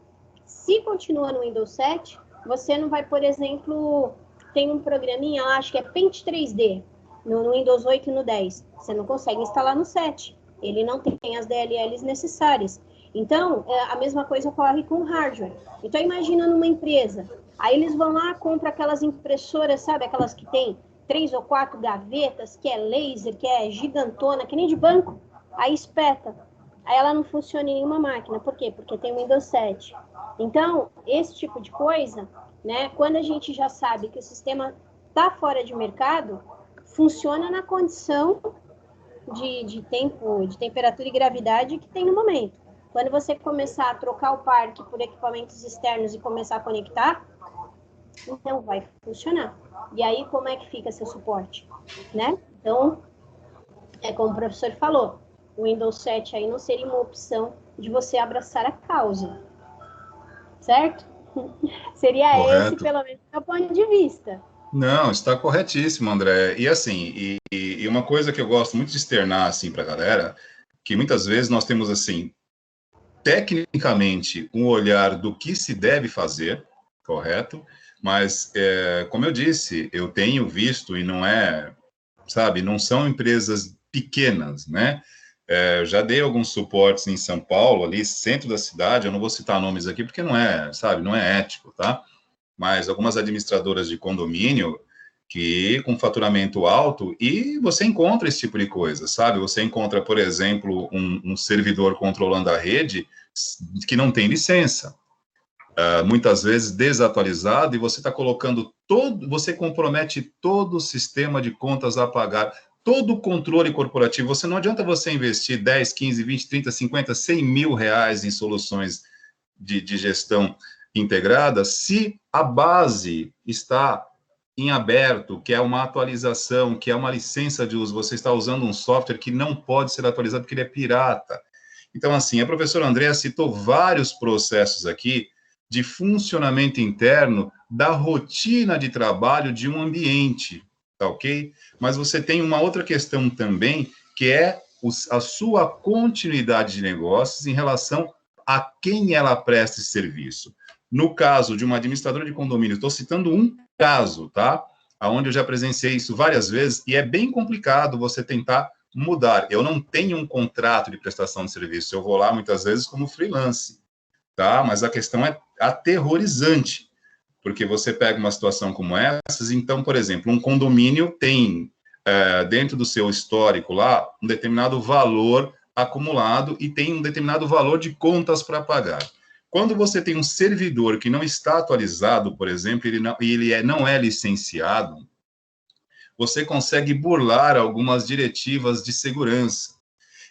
Se continua no Windows 7, você não vai, por exemplo, tem um programinha lá, acho que é Paint 3D, no Windows 8 e no 10. Você não consegue instalar no 7. Ele não tem as DLLs necessárias. Então, a mesma coisa ocorre com o hardware. Então, imagina numa empresa. Aí eles vão lá, compram aquelas impressoras, sabe? Aquelas que tem 3 ou 4 gavetas, que é laser, que é gigantona, que nem de banco. Aí espeta. Aí ela não funciona em nenhuma máquina. Por quê? Porque tem o Windows 7. Então, esse tipo de coisa, né? Quando a gente já sabe que o sistema está fora de mercado, funciona na condição de tempo, de temperatura e gravidade que tem no momento. Quando você começar a trocar o parque por equipamentos externos e começar a conectar, então vai funcionar. E aí, como é que fica seu suporte, né? Então, como o professor falou, o Windows 7 aí não seria uma opção de você abraçar a causa, certo? Seria esse, Correto. pelo menos, o meu ponto de vista. Não, está corretíssimo, André. E assim, e uma coisa que eu gosto muito de externar assim para a galera, que muitas vezes nós temos assim, tecnicamente, um olhar do que se deve fazer, correto? Mas, como eu disse, eu tenho visto, e não é, sabe, não são empresas pequenas, né? Eu já dei alguns suportes em São Paulo, ali, centro da cidade, eu não vou citar nomes aqui, porque não é, sabe, não é ético, tá? Mas algumas administradoras de condomínio que com faturamento alto, e você encontra esse tipo de coisa, sabe? Você encontra, por exemplo, um servidor controlando a rede que não tem licença, muitas vezes desatualizado, e você está colocando você compromete todo o sistema de contas a pagar, todo o controle corporativo. Você não adianta você investir 10, 15, 20, 30, 50, 100 mil reais em soluções de gestão integrada se a base está em aberto, que é uma atualização, que é uma licença de uso, você está usando um software que não pode ser atualizado porque ele é pirata. Então, assim, a professora Andrea citou vários processos aqui de funcionamento interno da rotina de trabalho de um ambiente, tá ok? Mas você tem uma outra questão também, que é a sua continuidade de negócios em relação a quem ela presta esse serviço. No caso de uma administradora de condomínio, estou citando um caso, tá? Onde eu já presenciei isso várias vezes, e é bem complicado você tentar mudar. Eu não tenho um contrato de prestação de serviço, eu vou lá muitas vezes como freelance, tá? Mas a questão é aterrorizante, porque você pega uma situação como essas, então, por exemplo, um condomínio tem dentro do seu histórico lá um determinado valor acumulado e tem um determinado valor de contas para pagar. Quando você tem um servidor que não está atualizado, por exemplo, ele não é licenciado, você consegue burlar algumas diretivas de segurança.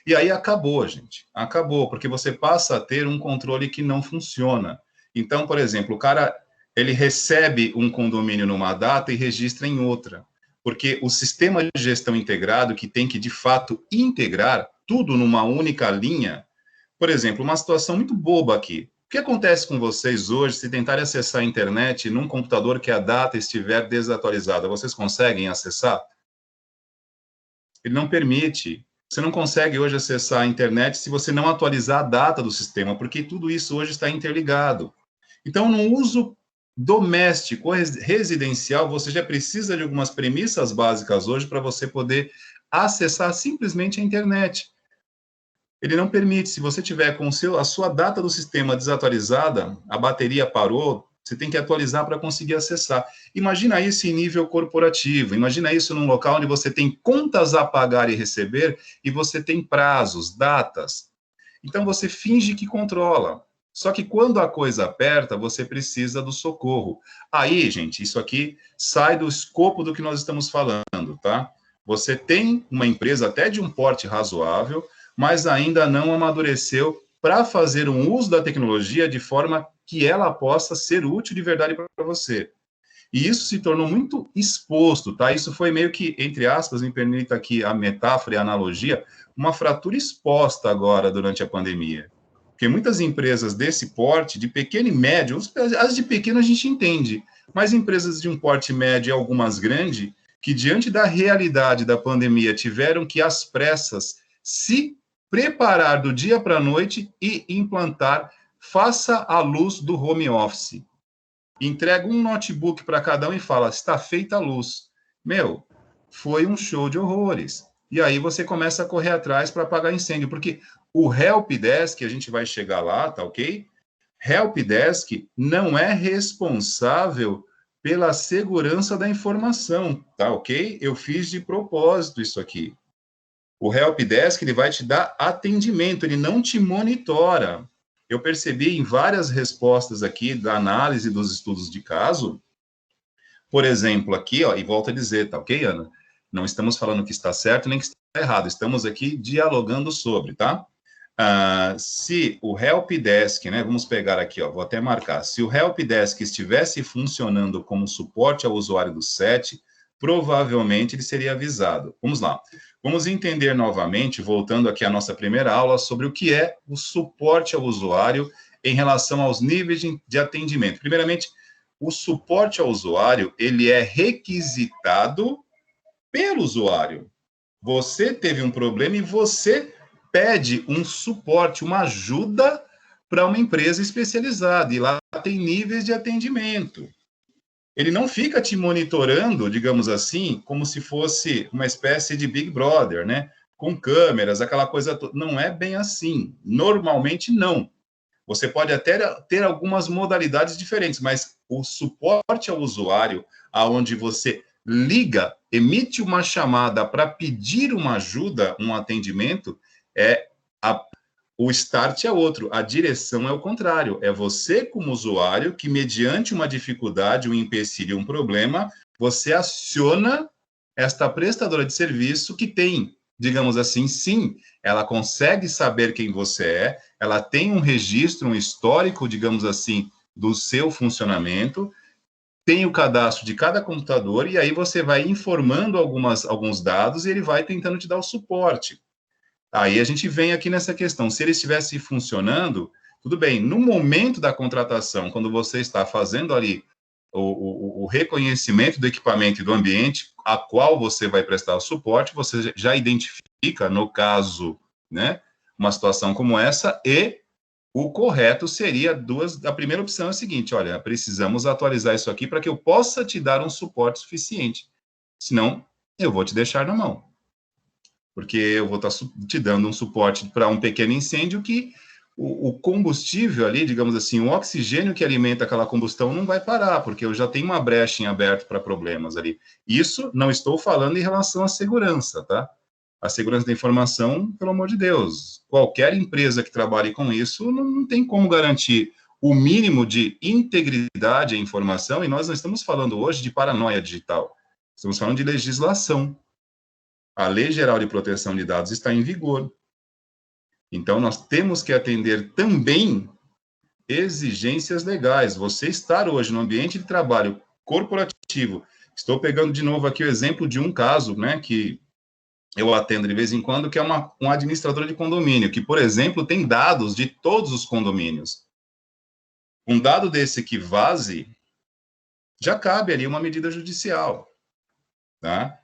E aí acabou, gente. Acabou, porque você passa a ter um controle que não funciona. Então, por exemplo, o cara, ele recebe um condomínio numa data e registra em outra. Porque o sistema de gestão integrado, que tem que, de fato, integrar tudo numa única linha. Por exemplo, uma situação muito boba aqui. O que acontece com vocês hoje se tentarem acessar a internet num computador que a data estiver desatualizada? Vocês conseguem acessar? Ele não permite. Você não consegue hoje acessar a internet se você não atualizar a data do sistema, porque tudo isso hoje está interligado. Então, no uso doméstico, residencial, você já precisa de algumas premissas básicas hoje para você poder acessar simplesmente a internet. Ele não permite. Se você tiver com a sua data do sistema desatualizada, a bateria parou, você tem que atualizar para conseguir acessar. Imagina isso em nível corporativo, imagina isso num local onde você tem contas a pagar e receber, e você tem prazos, datas. Então, você finge que controla. Só que quando a coisa aperta, você precisa do socorro. Aí, gente, isso aqui sai do escopo do que nós estamos falando, tá? Você tem uma empresa até de um porte razoável, mas ainda não amadureceu para fazer um uso da tecnologia de forma que ela possa ser útil de verdade para você. E isso se tornou muito exposto, tá? Isso foi meio que, entre aspas, me permita aqui a metáfora e a analogia, uma fratura exposta agora durante a pandemia. Porque muitas empresas desse porte, de pequeno e médio, as de pequeno a gente entende, mas empresas de um porte médio e algumas grandes, que diante da realidade da pandemia tiveram que, às pressas, se preparar do dia para a noite e implantar, faça a luz do home office. Entrega um notebook para cada um e fala, está feita a luz. Meu, foi um show de horrores. E aí você começa a correr atrás para apagar incêndio, porque o helpdesk, a gente vai chegar lá, tá ok? Helpdesk não é responsável pela segurança da informação, tá ok? Eu fiz de propósito isso aqui. O helpdesk, ele vai te dar atendimento, ele não te monitora. Eu percebi em várias respostas aqui da análise dos estudos de caso, por exemplo, aqui, ó, e volto a dizer, tá ok, Ana? Não estamos falando que está certo nem que está errado, estamos aqui dialogando sobre, tá? Se o helpdesk, né, vamos pegar aqui, ó, vou até marcar, se o helpdesk estivesse funcionando como suporte ao usuário do SET, provavelmente ele seria avisado. Vamos lá. Vamos entender novamente, voltando aqui à nossa primeira aula, sobre o que é o suporte ao usuário em relação aos níveis de atendimento. Primeiramente, o suporte ao usuário, ele é requisitado pelo usuário. Você teve um problema e você pede um suporte, uma ajuda para uma empresa especializada, e lá tem níveis de atendimento. Ele não fica te monitorando, digamos assim, como se fosse uma espécie de Big Brother, né? Com câmeras, aquela coisa toda. Não é bem assim. Normalmente, não. Você pode até ter algumas modalidades diferentes, mas o suporte ao usuário, aonde você liga, emite uma chamada para pedir uma ajuda, um atendimento, o start é outro, a direção é o contrário. É você, como usuário, que mediante uma dificuldade, um empecilho, um problema, você aciona esta prestadora de serviço que tem, digamos assim, sim, ela consegue saber quem você é, ela tem um registro, um histórico, digamos assim, do seu funcionamento, tem o cadastro de cada computador, e aí você vai informando alguns dados e ele vai tentando te dar o suporte. Aí a gente vem aqui nessa questão, se ele estivesse funcionando, tudo bem, no momento da contratação, quando você está fazendo ali o reconhecimento do equipamento e do ambiente a qual você vai prestar o suporte, você já identifica, no caso, né, uma situação como essa, e o correto seria a primeira opção é a seguinte, olha, precisamos atualizar isso aqui para que eu possa te dar um suporte suficiente, senão eu vou te deixar na mão, porque eu vou estar te dando um suporte para um pequeno incêndio que o combustível ali, digamos assim, o oxigênio que alimenta aquela combustão não vai parar, porque eu já tenho uma brecha em aberto para problemas ali. Isso não estou falando em relação à segurança, tá? A segurança da informação, pelo amor de Deus, qualquer empresa que trabalhe com isso não tem como garantir o mínimo de integridade à informação, e nós não estamos falando hoje de paranoia digital, estamos falando de legislação. A Lei Geral de Proteção de Dados está em vigor. Então, nós temos que atender também exigências legais. Você estar hoje no ambiente de trabalho corporativo, estou pegando de novo aqui o exemplo de um caso, né, que eu atendo de vez em quando, que é um administrador de condomínio, que, por exemplo, tem dados de todos os condomínios. Um dado desse que vaze, já cabe ali uma medida judicial, tá?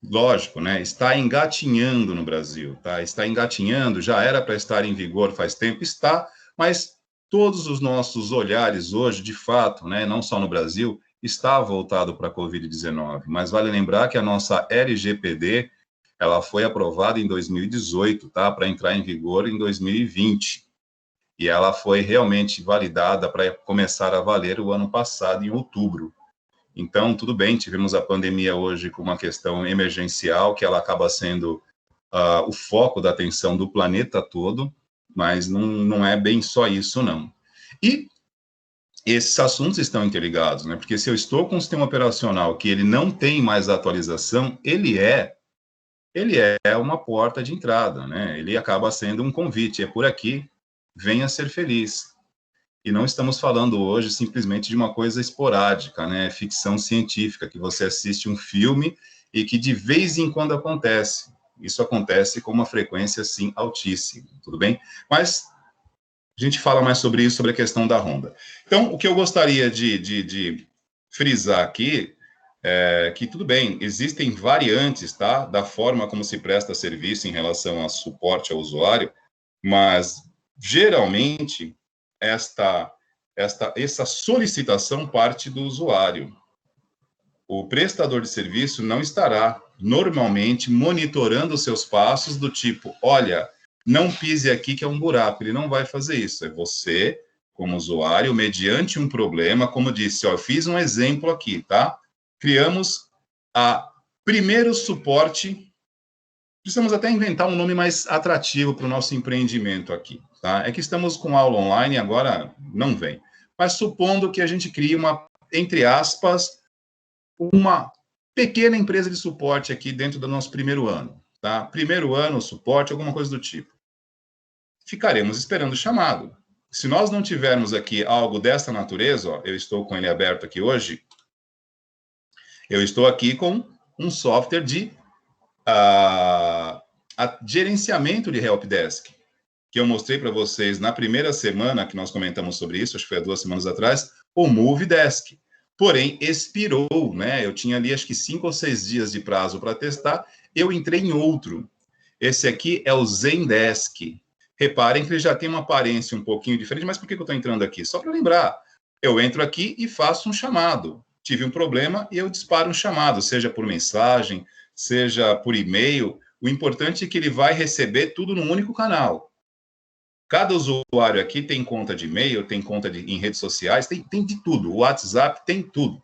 Lógico, né? Está engatinhando no Brasil, tá? Está engatinhando, já era para estar em vigor faz tempo, está, mas todos os nossos olhares hoje, de fato, né, não só no Brasil, está voltado para a Covid-19. Mas vale lembrar que a nossa LGPD, ela foi aprovada em 2018, tá? Para entrar em vigor em 2020. E ela foi realmente validada para começar a valer o ano passado, em outubro. Então, tudo bem, tivemos a pandemia hoje com uma questão emergencial, que ela acaba sendo o foco da atenção do planeta todo, mas não é bem só isso, não. E esses assuntos estão interligados, né? Porque se eu estou com um sistema operacional que ele não tem mais atualização, ele é uma porta de entrada, né? Ele acaba sendo um convite, é por aqui, venha ser feliz. E não estamos falando hoje simplesmente de uma coisa esporádica, né? Ficção científica, que você assiste um filme e que de vez em quando acontece. Isso acontece com uma frequência, sim, altíssima, tudo bem? Mas A gente fala mais sobre isso, sobre a questão da Honda. Então, o que eu gostaria de frisar aqui é que, tudo bem, existem variantes, tá, da forma como se presta serviço em relação a suporte ao usuário, mas, geralmente, essa solicitação parte do usuário. O prestador de serviço não estará, normalmente, monitorando os seus passos do tipo, olha, não pise aqui que é um buraco. Ele não vai fazer isso. É você, como usuário, mediante um problema, como disse, ó, eu fiz um exemplo aqui, tá? Criamos a primeiro suporte. Precisamos até inventar um nome mais atrativo para o nosso empreendimento aqui, tá? É que estamos com aula online, agora não vem. Mas supondo que a gente crie uma, entre aspas, uma pequena empresa de suporte aqui dentro do nosso primeiro ano, tá? Primeiro ano, suporte, alguma coisa do tipo. Ficaremos esperando o chamado. Se nós não tivermos aqui algo dessa natureza, ó, eu estou com ele aberto aqui hoje, eu estou aqui com um software de gerenciamento de helpdesk, que eu mostrei para vocês na primeira semana que nós comentamos sobre isso, acho que foi há 2 semanas atrás, o Movidesk. Porém, expirou, né? Eu tinha ali, acho que 5 ou 6 dias de prazo para testar, eu entrei em outro. Esse aqui é o Zendesk. Reparem que ele já tem uma aparência um pouquinho diferente, mas por que eu estou entrando aqui? Só para lembrar, eu entro aqui e faço um chamado. Tive um problema e eu disparo um chamado, seja por mensagem, seja por e-mail. O importante é que ele vai receber tudo num único canal. Cada usuário aqui tem conta de e-mail, tem conta em redes sociais, tem de tudo. O WhatsApp tem tudo.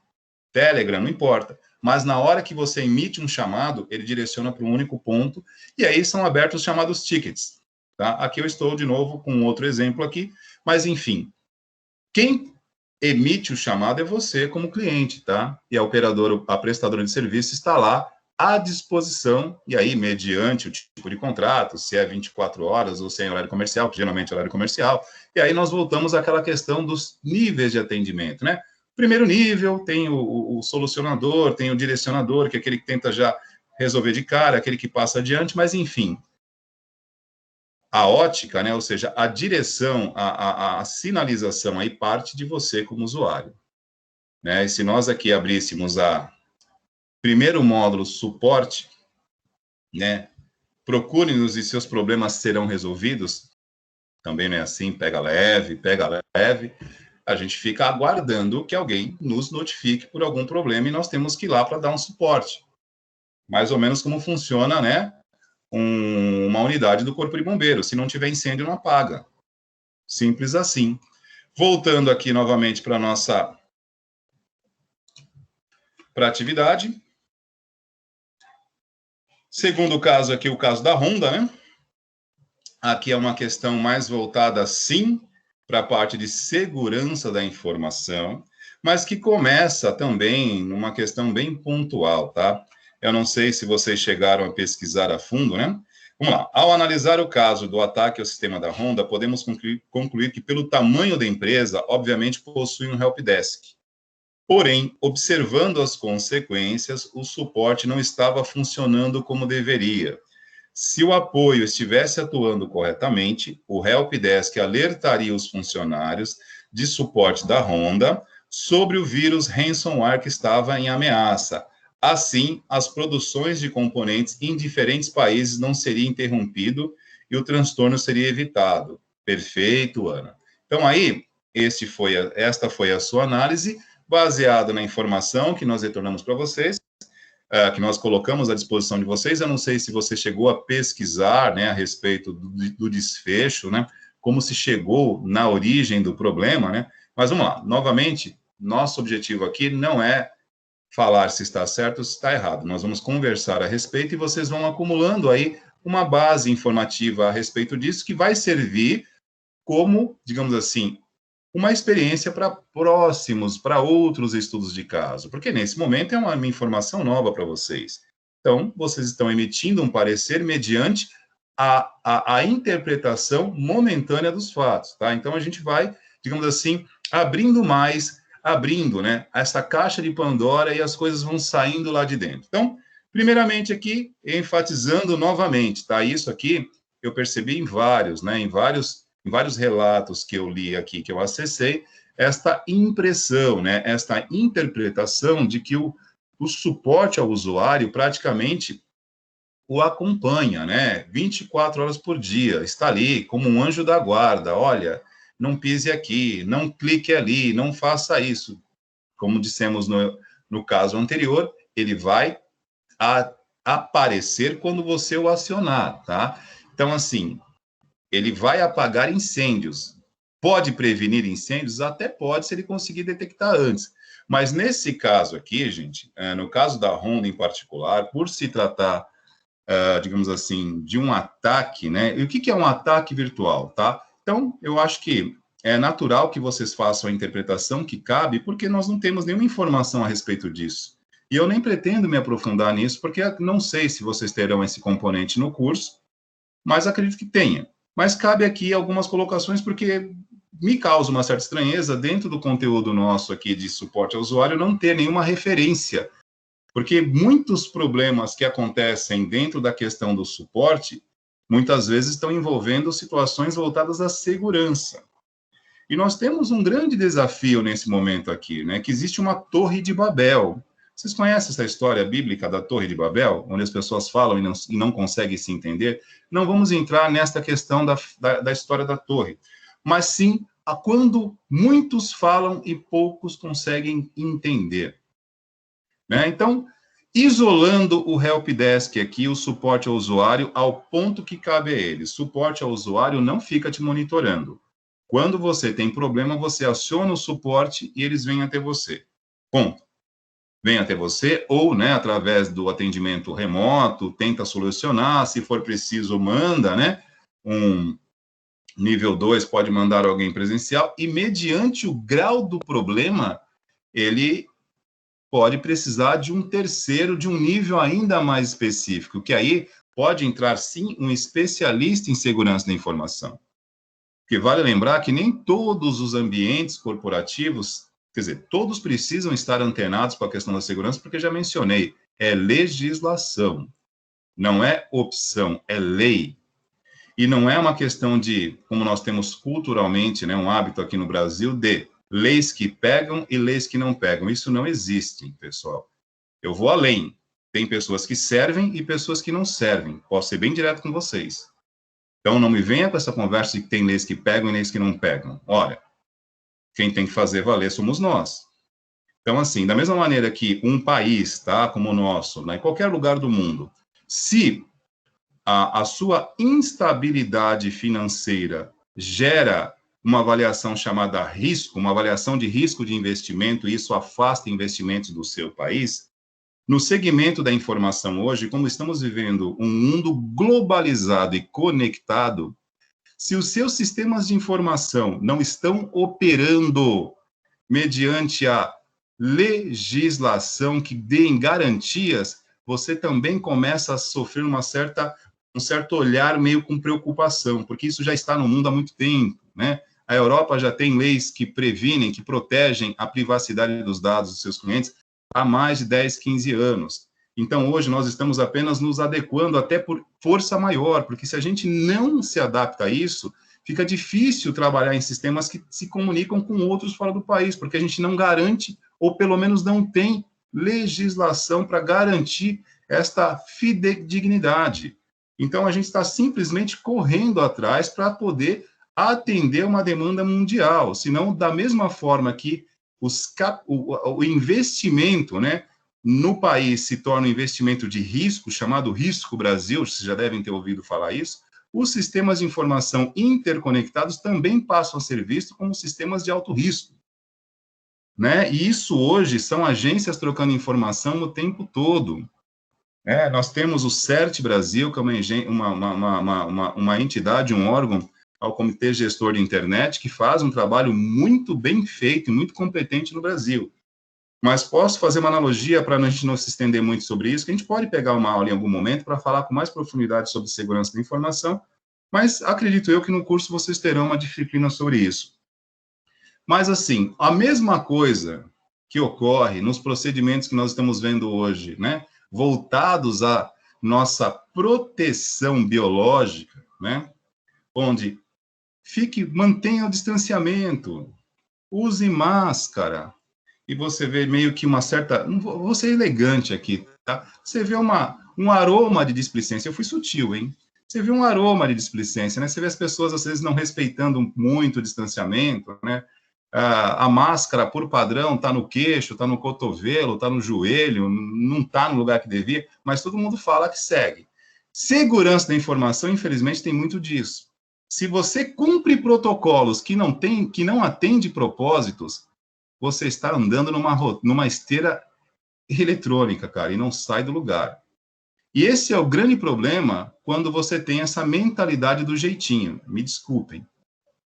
Telegram, não importa. Mas na hora que você emite um chamado, ele direciona para um único ponto, e aí são abertos os chamados tickets. Tá? Aqui eu estou, de novo, com outro exemplo aqui, mas enfim. Quem emite o chamado é você como cliente, tá? E a operadora, a prestadora de serviço está lá à disposição, e aí, mediante o tipo de contrato, se é 24 horas ou se é em horário comercial, que geralmente é horário comercial, e aí nós voltamos àquela questão dos níveis de atendimento, né? Primeiro nível, tem o solucionador, tem o direcionador, que é aquele que tenta já resolver de cara, aquele que passa adiante, mas enfim. A ótica, né, ou seja, a direção, a sinalização aí parte de você como usuário. Né? E se nós aqui abríssemos a primeiro módulo suporte, né, procure-nos e seus problemas serão resolvidos, também não é assim, pega leve, a gente fica aguardando que alguém nos notifique por algum problema e nós temos que ir lá para dar um suporte. Mais ou menos como funciona, né, uma unidade do Corpo de Bombeiros. Se não tiver incêndio, não apaga. Simples assim. Voltando aqui novamente para a nossa atividade. Segundo caso aqui, o caso da Honda, né? Aqui é uma questão mais voltada, sim, para a parte de segurança da informação, mas que começa também numa questão bem pontual, tá? Eu não sei se vocês chegaram a pesquisar a fundo, né? Vamos lá. Ao analisar o caso do ataque ao sistema da Honda, podemos concluir que, pelo tamanho da empresa, obviamente possui um helpdesk. Porém, observando as consequências, o suporte não estava funcionando como deveria. Se o apoio estivesse atuando corretamente, o helpdesk alertaria os funcionários de suporte da Honda sobre o vírus ransomware que estava em ameaça. Assim, as produções de componentes em diferentes países não seriam interrompidas e o transtorno seria evitado. Perfeito, Ana. Então, aí, esta foi a sua análise, baseada na informação que nós retornamos para vocês, que nós colocamos à disposição de vocês. Eu não sei se você chegou a pesquisar, né, a respeito do desfecho, né, como se chegou na origem do problema, né, mas vamos lá, novamente, nosso objetivo aqui não é falar se está certo ou se está errado, nós vamos conversar a respeito e vocês vão acumulando aí uma base informativa a respeito disso que vai servir como, digamos assim, uma experiência para próximos, para outros estudos de caso, porque nesse momento é uma informação nova para vocês. Então, vocês estão emitindo um parecer mediante a interpretação momentânea dos fatos, tá? Então, a gente vai, digamos assim, abrindo, né, essa caixa de Pandora e as coisas vão saindo lá de dentro. Então, primeiramente aqui, enfatizando novamente, tá? Isso aqui eu percebi em vários em vários relatos que eu li aqui, que eu acessei, esta impressão, né, esta interpretação de que o suporte ao usuário praticamente o acompanha, né, 24 horas por dia, está ali como um anjo da guarda, olha, não pise aqui, não clique ali, não faça isso. Como dissemos no caso anterior, ele vai aparecer quando você o acionar, tá? Então, assim, ele vai apagar incêndios. Pode prevenir incêndios? Até pode, se ele conseguir detectar antes. Mas nesse caso aqui, gente, no caso da Honda em particular, por se tratar, digamos assim, de um ataque, né? E o que é um ataque virtual, tá? Então, eu acho que é natural que vocês façam a interpretação que cabe, porque nós não temos nenhuma informação a respeito disso. E eu nem pretendo me aprofundar nisso, porque não sei se vocês terão esse componente no curso, mas acredito que tenha. Mas cabe aqui algumas colocações, porque me causa uma certa estranheza, dentro do conteúdo nosso aqui de suporte ao usuário, não ter nenhuma referência, porque muitos problemas que acontecem dentro da questão do suporte, muitas vezes estão envolvendo situações voltadas à segurança. E nós temos um grande desafio nesse momento aqui, né, que existe uma Torre de Babel. Vocês conhecem essa história bíblica da Torre de Babel, onde as pessoas falam e não conseguem se entender? Não vamos entrar nesta questão da história da torre, mas sim a quando muitos falam e poucos conseguem entender. Né? Então, isolando o helpdesk aqui, o suporte ao usuário, ao ponto que cabe a ele. Suporte ao usuário não fica te monitorando. Quando você tem problema, você aciona o suporte e eles vêm até você. Ponto. Vem até você, ou, né, através do atendimento remoto, tenta solucionar, se for preciso, manda, né, um nível 2, pode mandar alguém presencial, e mediante o grau do problema, ele pode precisar de um terceiro, de um nível ainda mais específico, que aí pode entrar, sim, um especialista em segurança da informação. Porque vale lembrar que nem todos os ambientes corporativos, quer dizer, todos precisam estar antenados com a questão da segurança, porque já mencionei, é legislação, não é opção, é lei. E não é uma questão de, como nós temos culturalmente, né, um hábito aqui no Brasil, de leis que pegam e leis que não pegam. Isso não existe, pessoal. Eu vou além. Tem pessoas que servem e pessoas que não servem. Posso ser bem direto com vocês. Então, não me venha com essa conversa de que tem leis que pegam e leis que não pegam. Olha, quem tem que fazer valer somos nós. Então, assim, da mesma maneira que um país, tá, como o nosso, né, em qualquer lugar do mundo, se a sua instabilidade financeira gera uma avaliação chamada risco, uma avaliação de risco de investimento, e isso afasta investimentos do seu país, no segmento da informação hoje, como estamos vivendo um mundo globalizado e conectado, se os seus sistemas de informação não estão operando mediante a legislação que deem garantias, você também começa a sofrer um certo olhar meio com preocupação, porque isso já está no mundo há muito tempo, né? A Europa já tem leis que previnem, que protegem a privacidade dos dados dos seus clientes há mais de 10, 15 anos. Então, hoje, nós estamos apenas nos adequando até por força maior, porque se a gente não se adapta a isso, fica difícil trabalhar em sistemas que se comunicam com outros fora do país, porque a gente não garante, ou pelo menos não tem legislação para garantir esta fidedignidade. Então, a gente está simplesmente correndo atrás para poder atender uma demanda mundial, senão, da mesma forma que o investimento, né, no país se torna um investimento de risco, chamado Risco Brasil, vocês já devem ter ouvido falar isso, os sistemas de informação interconectados também passam a ser vistos como sistemas de alto risco. Né? E isso hoje são agências trocando informação o tempo todo. Nós temos o CERT Brasil, que é uma entidade, um órgão, ao Comitê Gestor de Internet, que faz um trabalho muito bem feito e muito competente no Brasil. Mas posso fazer uma analogia para a gente não se estender muito sobre isso, que a gente pode pegar uma aula em algum momento para falar com mais profundidade sobre segurança da informação, mas acredito eu que no curso vocês terão uma disciplina sobre isso. Mas, assim, a mesma coisa que ocorre nos procedimentos que nós estamos vendo hoje, né, voltados à nossa proteção biológica, né, onde mantenha o distanciamento, use máscara. E você vê meio que uma certa... Não vou ser elegante aqui, tá? Você vê um aroma de displicência. Eu fui sutil, hein? Você vê um aroma de displicência, né? Você vê as pessoas, às vezes, não respeitando muito o distanciamento, né? A máscara, por padrão, está no queixo, está no cotovelo, está no joelho, não está no lugar que devia, mas todo mundo fala que segue. Segurança da informação, infelizmente, tem muito disso. Se você cumpre protocolos que não atende propósitos, você está andando numa esteira eletrônica, cara, e não sai do lugar. E esse é o grande problema quando você tem essa mentalidade do jeitinho. Me desculpem.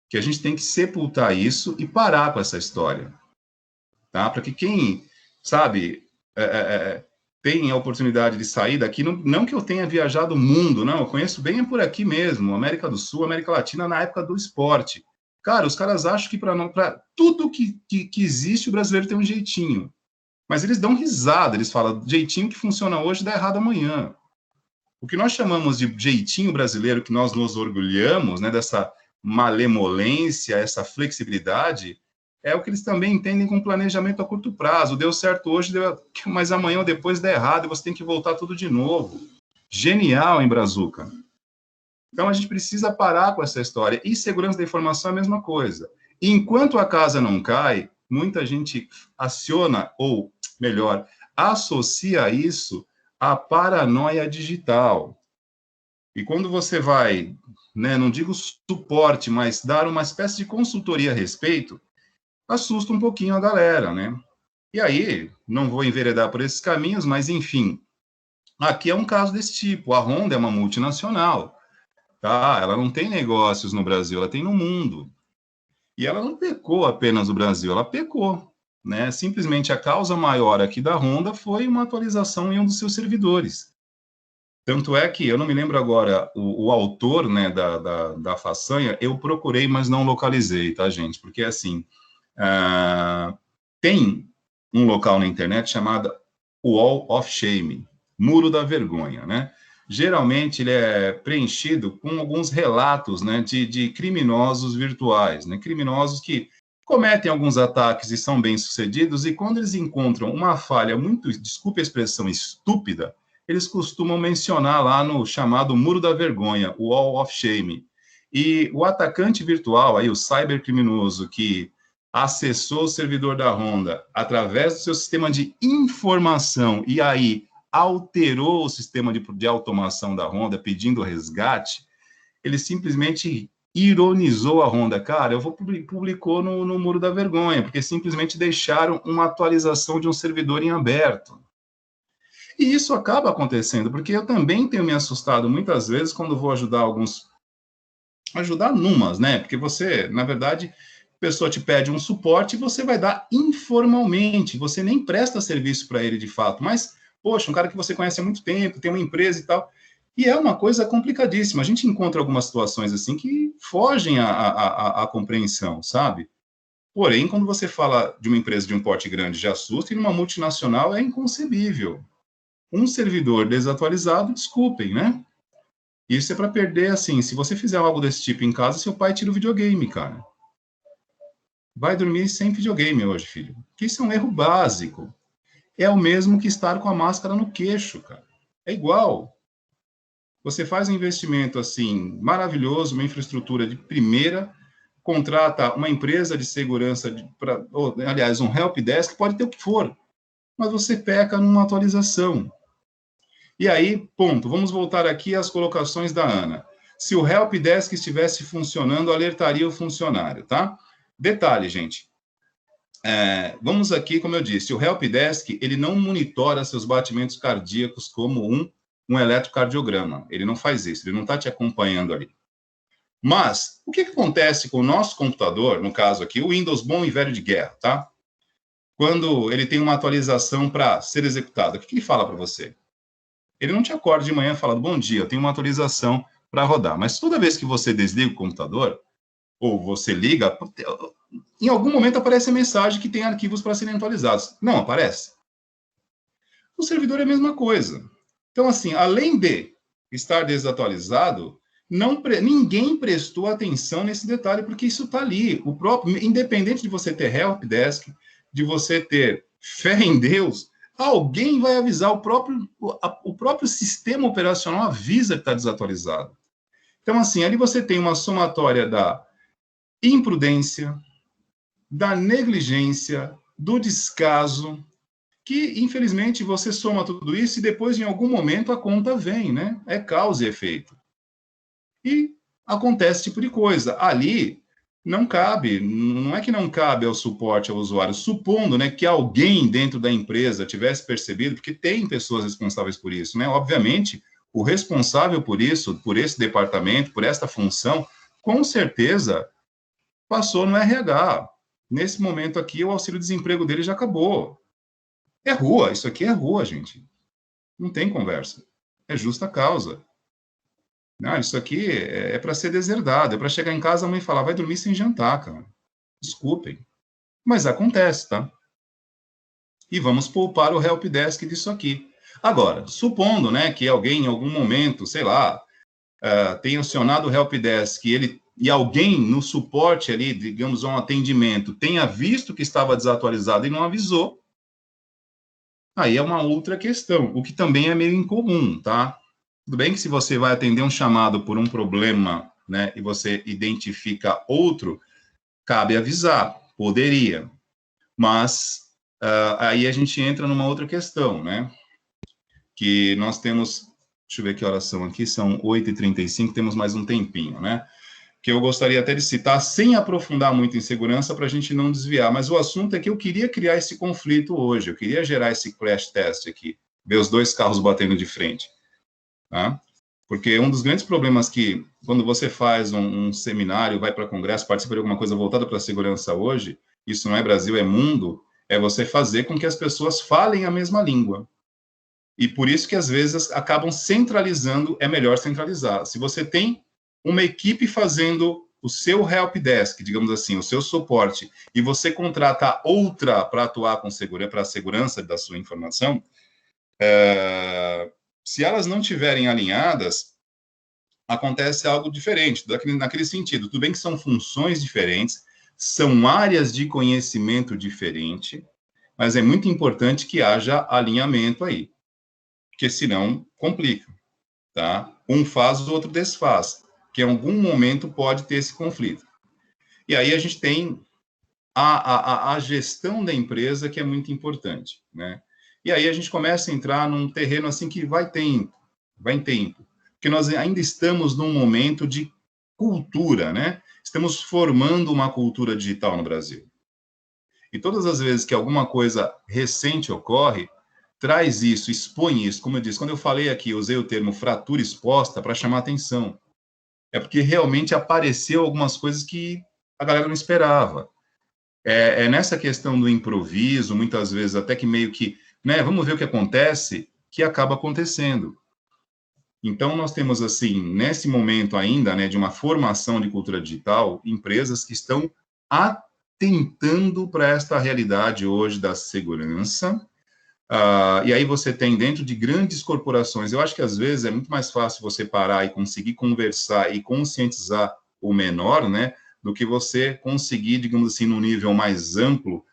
Que a gente tem que sepultar isso e parar com essa história. Tá? Para que quem, sabe, tem a oportunidade de sair daqui, não que eu tenha viajado o mundo, não, eu conheço bem por aqui mesmo, América do Sul, América Latina, na época do esporte. Cara, os caras acham que para tudo que existe, o brasileiro tem um jeitinho. Mas eles dão risada, eles falam, jeitinho que funciona hoje dá errado amanhã. O que nós chamamos de jeitinho brasileiro, que nós nos orgulhamos, né, dessa malemolência, essa flexibilidade, é o que eles também entendem com planejamento a curto prazo. Deu certo hoje, mas amanhã ou depois dá errado e você tem que voltar tudo de novo. Genial, hein, Brazuca? Então, a gente precisa parar com essa história. E segurança da informação é a mesma coisa. Enquanto a casa não cai, muita gente aciona, ou melhor, associa isso à paranoia digital. E quando você vai, né, não digo suporte, mas dar uma espécie de consultoria a respeito, assusta um pouquinho a galera, né? E aí, não vou enveredar por esses caminhos, mas enfim, aqui é um caso desse tipo. A Honda é uma multinacional. Tá? Ela não tem negócios no Brasil, ela tem no mundo. E ela não pecou apenas no Brasil, ela pecou. Né? Simplesmente a causa maior aqui da Honda foi uma atualização em um dos seus servidores. Tanto é que, eu não me lembro agora, o autor, né, da façanha, eu procurei, mas não localizei, tá, gente? Porque, assim, tem um local na internet chamado Wall of Shame, Muro da Vergonha, né? Geralmente ele é preenchido com alguns relatos, né, de criminosos virtuais, né, criminosos que cometem alguns ataques e são bem-sucedidos, e quando eles encontram uma falha muito, desculpe a expressão, estúpida, eles costumam mencionar lá no chamado Muro da Vergonha, o Wall of Shame. E o atacante virtual, aí, o cybercriminoso que acessou o servidor da Honda através do seu sistema de informação e aí alterou o sistema de automação da Honda, pedindo resgate, ele simplesmente ironizou a Honda. Cara, publicou no Muro da Vergonha, porque simplesmente deixaram uma atualização de um servidor em aberto. E isso acaba acontecendo, porque eu também tenho me assustado muitas vezes quando vou ajudar numas, né? Porque você, na verdade, a pessoa te pede um suporte e você vai dar informalmente, você nem presta serviço para ele de fato, mas poxa, um cara que você conhece há muito tempo, tem uma empresa e tal. E é uma coisa complicadíssima. A gente encontra algumas situações assim que fogem à compreensão, sabe? Porém, quando você fala de uma empresa de um porte grande, já assusta, e numa multinacional é inconcebível. Um servidor desatualizado, desculpem, né? Isso é para perder, assim, se você fizer algo desse tipo em casa, seu pai tira o videogame, cara. Vai dormir sem videogame hoje, filho. Porque isso é um erro básico. É o mesmo que estar com a máscara no queixo, cara. É igual. Você faz um investimento, assim, maravilhoso, uma infraestrutura de primeira, contrata uma empresa de segurança, aliás, um helpdesk, pode ter o que for, mas você peca numa atualização. E aí, ponto, vamos voltar aqui às colocações da Ana. Se o helpdesk estivesse funcionando, alertaria o funcionário, tá? Detalhe, gente. Vamos aqui, como eu disse, o helpdesk, ele não monitora seus batimentos cardíacos como um eletrocardiograma. Ele não faz isso, ele não está te acompanhando ali. Mas, o que acontece com o nosso computador, no caso aqui, o Windows bom e velho de guerra, tá? Quando ele tem uma atualização para ser executada, o que ele fala para você? Ele não te acorda de manhã falando, bom dia, eu tenho uma atualização para rodar. Mas toda vez que você desliga o computador, ou você liga, em algum momento aparece a mensagem que tem arquivos para serem atualizados. Não aparece? O servidor é a mesma coisa. Então, assim, além de estar desatualizado, Ninguém prestou atenção nesse detalhe, porque isso está ali. Independente de você ter helpdesk, de você ter fé em Deus, alguém vai avisar, o próprio sistema operacional avisa que está desatualizado. Então, assim, ali você tem uma somatória da imprudência, da negligência, do descaso, que, infelizmente, você soma tudo isso e depois, em algum momento, a conta vem, né? É causa e efeito. E acontece esse tipo de coisa. Ali não cabe, não é que não cabe ao suporte ao usuário, supondo, né, que alguém dentro da empresa tivesse percebido, porque tem pessoas responsáveis por isso, né? Obviamente, o responsável por isso, por esse departamento, por esta função, com certeza passou no RH. Nesse momento aqui, o auxílio-desemprego dele já acabou. É rua, isso aqui é rua, gente. Não tem conversa. É justa causa. Não, isso aqui é para ser deserdado, é para chegar em casa a mãe falar, vai dormir sem jantar, cara. Desculpem. Mas acontece, tá? E vamos poupar o helpdesk disso aqui. Agora, supondo, né, que alguém em algum momento, sei lá, tenha acionado o helpdesk e alguém no suporte ali, digamos, um atendimento, tenha visto que estava desatualizado e não avisou, aí é uma outra questão, o que também é meio incomum, tá? Tudo bem que se você vai atender um chamado por um problema, né, e você identifica outro, cabe avisar, poderia. Mas aí a gente entra numa outra questão, né? Que nós temos, deixa eu ver que horas são aqui, são 8h35, temos mais um tempinho, né? Que eu gostaria até de citar, sem aprofundar muito em segurança, para a gente não desviar. Mas o assunto é que eu queria criar esse conflito hoje, eu queria gerar esse crash test aqui, ver os dois carros batendo de frente. Tá? Porque um dos grandes problemas que, quando você faz um seminário, vai para congresso, participa de alguma coisa voltada para a segurança hoje, isso não é Brasil, é mundo, é você fazer com que as pessoas falem a mesma língua. E por isso que, às vezes, acabam centralizando, é melhor centralizar. Se você tem uma equipe fazendo o seu helpdesk, digamos assim, o seu suporte, e você contrata outra para atuar com para a segurança da sua informação, se elas não estiverem alinhadas, acontece algo diferente, naquele sentido. Tudo bem que são funções diferentes, são áreas de conhecimento diferente, mas é muito importante que haja alinhamento aí, porque senão complica, tá? Um faz, o outro desfaz, que em algum momento pode ter esse conflito. E aí a gente tem a gestão da empresa, que é muito importante, né? E aí a gente começa a entrar num terreno assim que vai em tempo, porque nós ainda estamos num momento de cultura, né? Estamos formando uma cultura digital no Brasil. E todas as vezes que alguma coisa recente ocorre, traz isso, expõe isso. Como eu disse, quando eu falei aqui, usei o termo fratura exposta para chamar atenção. É porque realmente apareceu algumas coisas que a galera não esperava. É nessa questão do improviso, muitas vezes até que meio que, né, vamos ver o que acontece, que acaba acontecendo. Então, nós temos, assim, nesse momento ainda, né, de uma formação de cultura digital, empresas que estão atentando para esta realidade hoje da segurança. E aí você tem dentro de grandes corporações, eu acho que às vezes é muito mais fácil você parar e conseguir conversar e conscientizar o menor, né, do que você conseguir, digamos assim, num nível mais amplo,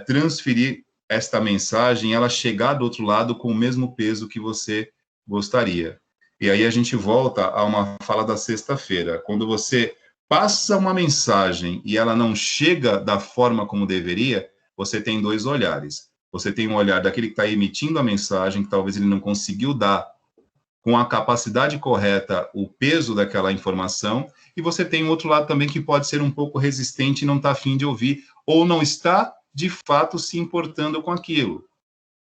transferir esta mensagem, ela chegar do outro lado com o mesmo peso que você gostaria. E aí a gente volta a uma fala da sexta-feira, quando você passa uma mensagem e ela não chega da forma como deveria, você tem dois olhares. Você tem um olhar daquele que está emitindo a mensagem, que talvez ele não conseguiu dar com a capacidade correta o peso daquela informação, e você tem um outro lado também que pode ser um pouco resistente e não está afim de ouvir, ou não está, de fato, se importando com aquilo.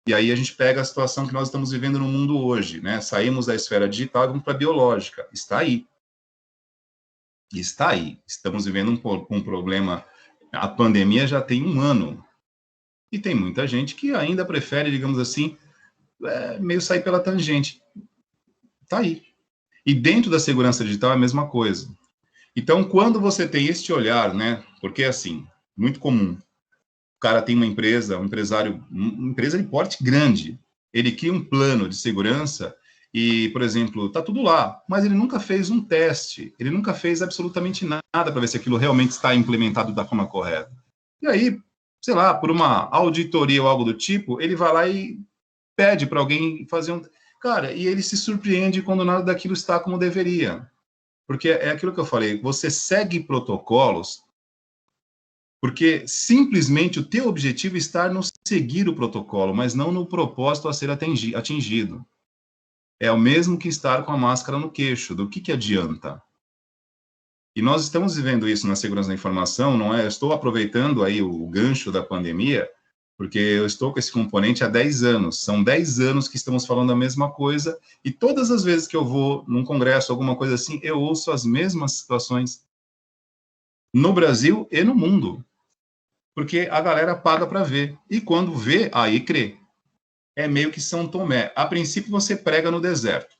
E aí a gente pega a situação que nós estamos vivendo no mundo hoje, né? Saímos da esfera digital e vamos para a biológica. Está aí. Está aí. Estamos vivendo um problema. A pandemia já tem 1 ano. E tem muita gente que ainda prefere, digamos assim, meio sair pela tangente. Está aí. E dentro da segurança digital é a mesma coisa. Então, quando você tem este olhar, né? Porque, assim, muito comum. O cara tem uma empresa, um empresário, uma empresa de porte grande. Ele cria um plano de segurança E, por exemplo, tá tudo lá, mas ele nunca fez um teste, ele nunca fez absolutamente nada para ver se aquilo realmente está implementado da forma correta. E aí, sei lá, por uma auditoria ou algo do tipo, ele vai lá e pede para alguém fazer um... Cara, e ele se surpreende quando nada daquilo está como deveria. Porque é aquilo que eu falei, você segue protocolos porque simplesmente o teu objetivo está no seguir o protocolo, mas não no propósito a ser atingido. É o mesmo que estar com a máscara no queixo. Do que adianta? E nós estamos vivendo isso na segurança da informação, não é? Eu estou aproveitando aí o gancho da pandemia, porque eu estou com esse componente há 10 anos. São 10 anos que estamos falando a mesma coisa, e todas as vezes que eu vou num congresso, alguma coisa assim, eu ouço as mesmas situações no Brasil e no mundo. Porque a galera paga para ver. E quando vê, aí crê. É meio que São Tomé. A princípio, você prega no deserto.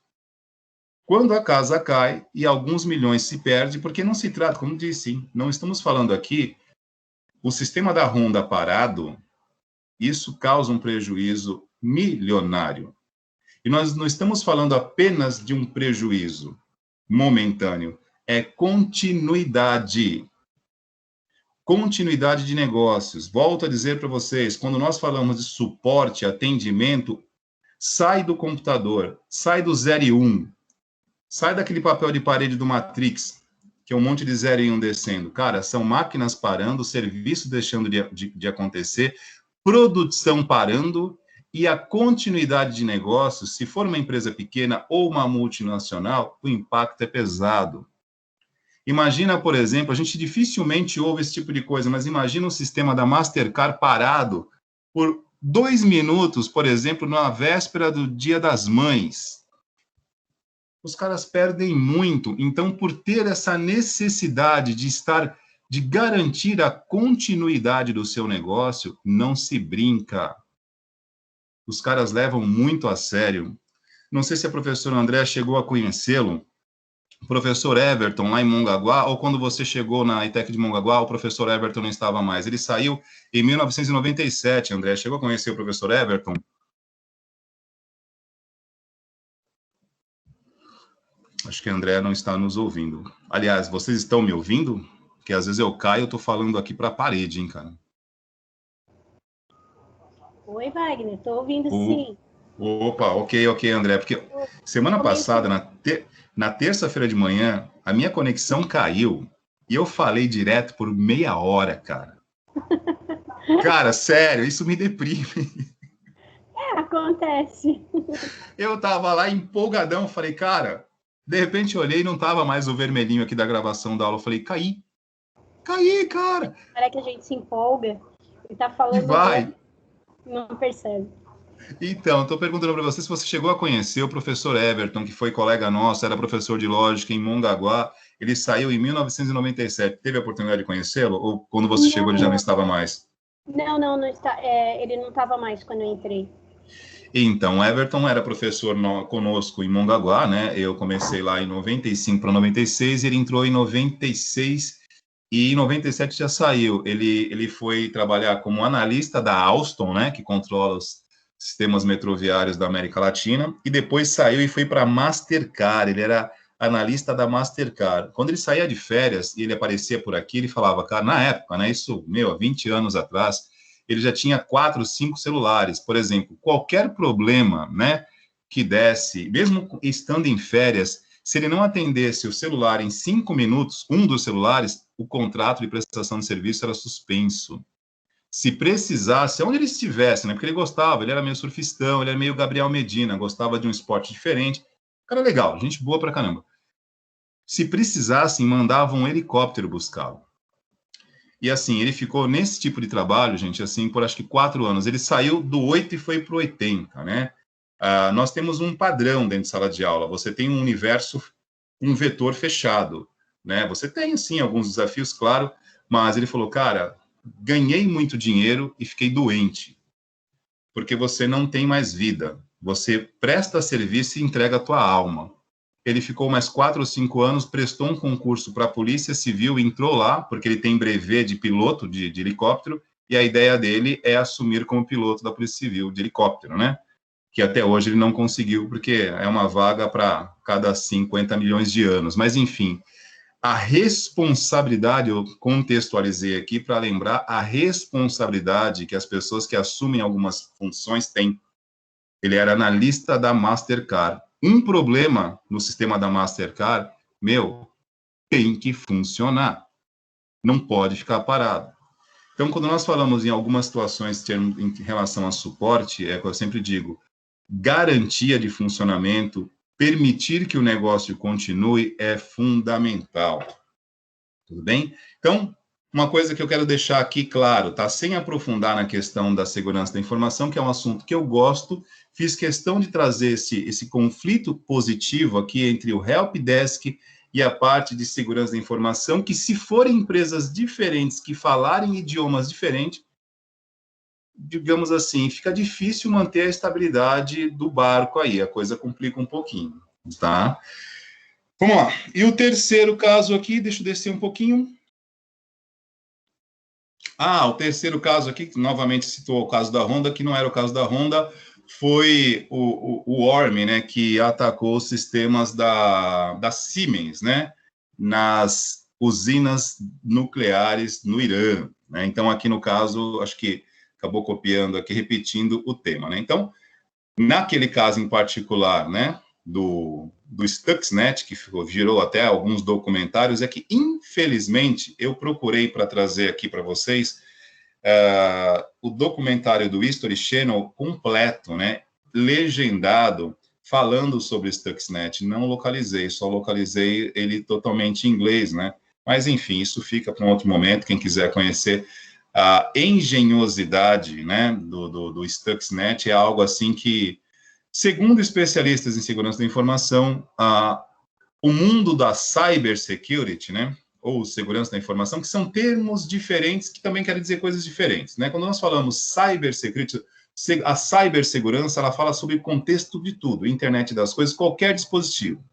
Quando a casa cai e alguns milhões se perdem, porque não se trata, como disse, não estamos falando aqui, o sistema da Honda parado, isso causa um prejuízo milionário. E nós não estamos falando apenas de um prejuízo momentâneo, é continuidade. Continuidade de negócios. Volto a dizer para vocês, quando nós falamos de suporte, atendimento, sai do computador, sai do 0 e 1, sai daquele papel de parede do Matrix, que é um monte de 0 e 1 descendo. Cara, são máquinas parando, serviço deixando de acontecer, produção parando, e a continuidade de negócios, se for uma empresa pequena ou uma multinacional, o impacto é pesado. Imagina, por exemplo, a gente dificilmente ouve esse tipo de coisa, mas imagina o sistema da Mastercard parado por 2 minutos, por exemplo, na véspera do Dia das Mães. Os caras perdem muito. Então, por ter essa necessidade de garantir a continuidade do seu negócio, não se brinca. Os caras levam muito a sério. Não sei se a professora André chegou a conhecê-lo, o professor Everton, lá em Mongaguá, ou quando você chegou na ITEC de Mongaguá, o professor Everton não estava mais. Ele saiu em 1997, André. Chegou a conhecer o professor Everton? Acho que a André não está nos ouvindo. Aliás, vocês estão me ouvindo? Porque às vezes eu caio, eu estou falando aqui para a parede, hein, cara? Oi, Wagner, estou ouvindo sim. Opa, ok, André. Porque semana passada, na terça-feira de manhã, a minha conexão caiu e eu falei direto por meia hora, cara. Cara, sério, isso me deprime. Acontece. Eu tava lá empolgadão, falei, cara, de repente eu olhei e não tava mais o vermelhinho aqui da gravação da aula. Eu falei, caí, cara. Parece que a gente se empolga e tá falando. E vai. Não percebe. Então, estou perguntando para você se você chegou a conhecer o professor Everton, que foi colega nosso, era professor de lógica em Mongaguá. Ele saiu em 1997. Teve a oportunidade de conhecê-lo? Ou quando você chegou ele já não estava mais? Não está. Ele não estava mais quando eu entrei. Então, Everton era professor conosco em Mongaguá, né? Eu comecei lá em 95 para 96, ele entrou em 96 e em 97 já saiu. Ele foi trabalhar como analista da Alstom, né? Que controla os sistemas metroviários da América Latina, e depois saiu e foi para a Mastercard. Ele era analista da Mastercard. Quando ele saía de férias e ele aparecia por aqui, ele falava, cara, na época, né? Isso, há 20 anos atrás, ele já tinha 4, 5 celulares. Por exemplo, qualquer problema, né, que desse, mesmo estando em férias, se ele não atendesse o celular em 5 minutos, um dos celulares, o contrato de prestação de serviço era suspenso. Se precisasse, onde ele estivesse, né, porque ele gostava, ele era meio surfistão, ele era meio Gabriel Medina, gostava de um esporte diferente, cara legal, gente boa pra caramba. Se precisassem, mandavam um helicóptero buscá-lo. E assim, ele ficou nesse tipo de trabalho, gente, assim, por acho que 4 anos. Ele saiu do 8 e foi para o 80, né? Nós temos um padrão dentro de sala de aula. Você tem um universo, um vetor fechado, né? Você tem, sim, alguns desafios, claro, mas ele falou, cara, ganhei muito dinheiro e fiquei doente, porque você não tem mais vida. Você presta serviço e entrega a tua alma. Ele ficou mais 4 ou 5 anos, prestou um concurso para a Polícia Civil, entrou lá, porque ele tem brevet de piloto de helicóptero, e a ideia dele é assumir como piloto da Polícia Civil de helicóptero, né? que até hoje ele não conseguiu, porque é uma vaga para cada 50 milhões de anos. Mas, enfim, a responsabilidade, eu contextualizei aqui para lembrar a responsabilidade que as pessoas que assumem algumas funções têm. Ele era analista da Mastercard. Um problema no sistema da Mastercard, tem que funcionar. Não pode ficar parado. Então, quando nós falamos em algumas situações em relação a suporte, é o que eu sempre digo, garantia de funcionamento, permitir que o negócio continue é fundamental. Tudo bem? Então, uma coisa que eu quero deixar aqui claro, tá? Sem aprofundar na questão da segurança da informação, que é um assunto que eu gosto, fiz questão de trazer esse conflito positivo aqui entre o helpdesk e a parte de segurança da informação, que se forem empresas diferentes, que falarem idiomas diferentes, digamos assim, fica difícil manter a estabilidade do barco aí, a coisa complica um pouquinho, tá? Vamos lá. E o terceiro caso aqui, deixa eu descer um pouquinho. O terceiro caso aqui, que novamente citou o caso da Honda, que não era o caso da Honda, foi o Worm, né, que atacou os sistemas da Siemens, né, nas usinas nucleares no Irã, né? Então, aqui no caso, acho que acabou copiando aqui, repetindo o tema, né? Então, naquele caso em particular, né, do Stuxnet, que gerou até alguns documentários, é que, infelizmente, eu procurei para trazer aqui para vocês o documentário do History Channel completo, né, legendado, falando sobre Stuxnet. Não localizei, só localizei ele totalmente em inglês, né? Mas, enfim, isso fica para um outro momento, quem quiser conhecer a engenhosidade, né, do Stuxnet é algo assim que, segundo especialistas em segurança da informação, o mundo da cybersecurity, né, ou segurança da informação, que são termos diferentes que também querem dizer coisas diferentes, né? Quando nós falamos cybersecurity, a cibersegurança, ela fala sobre o contexto de tudo, internet das coisas, qualquer dispositivo.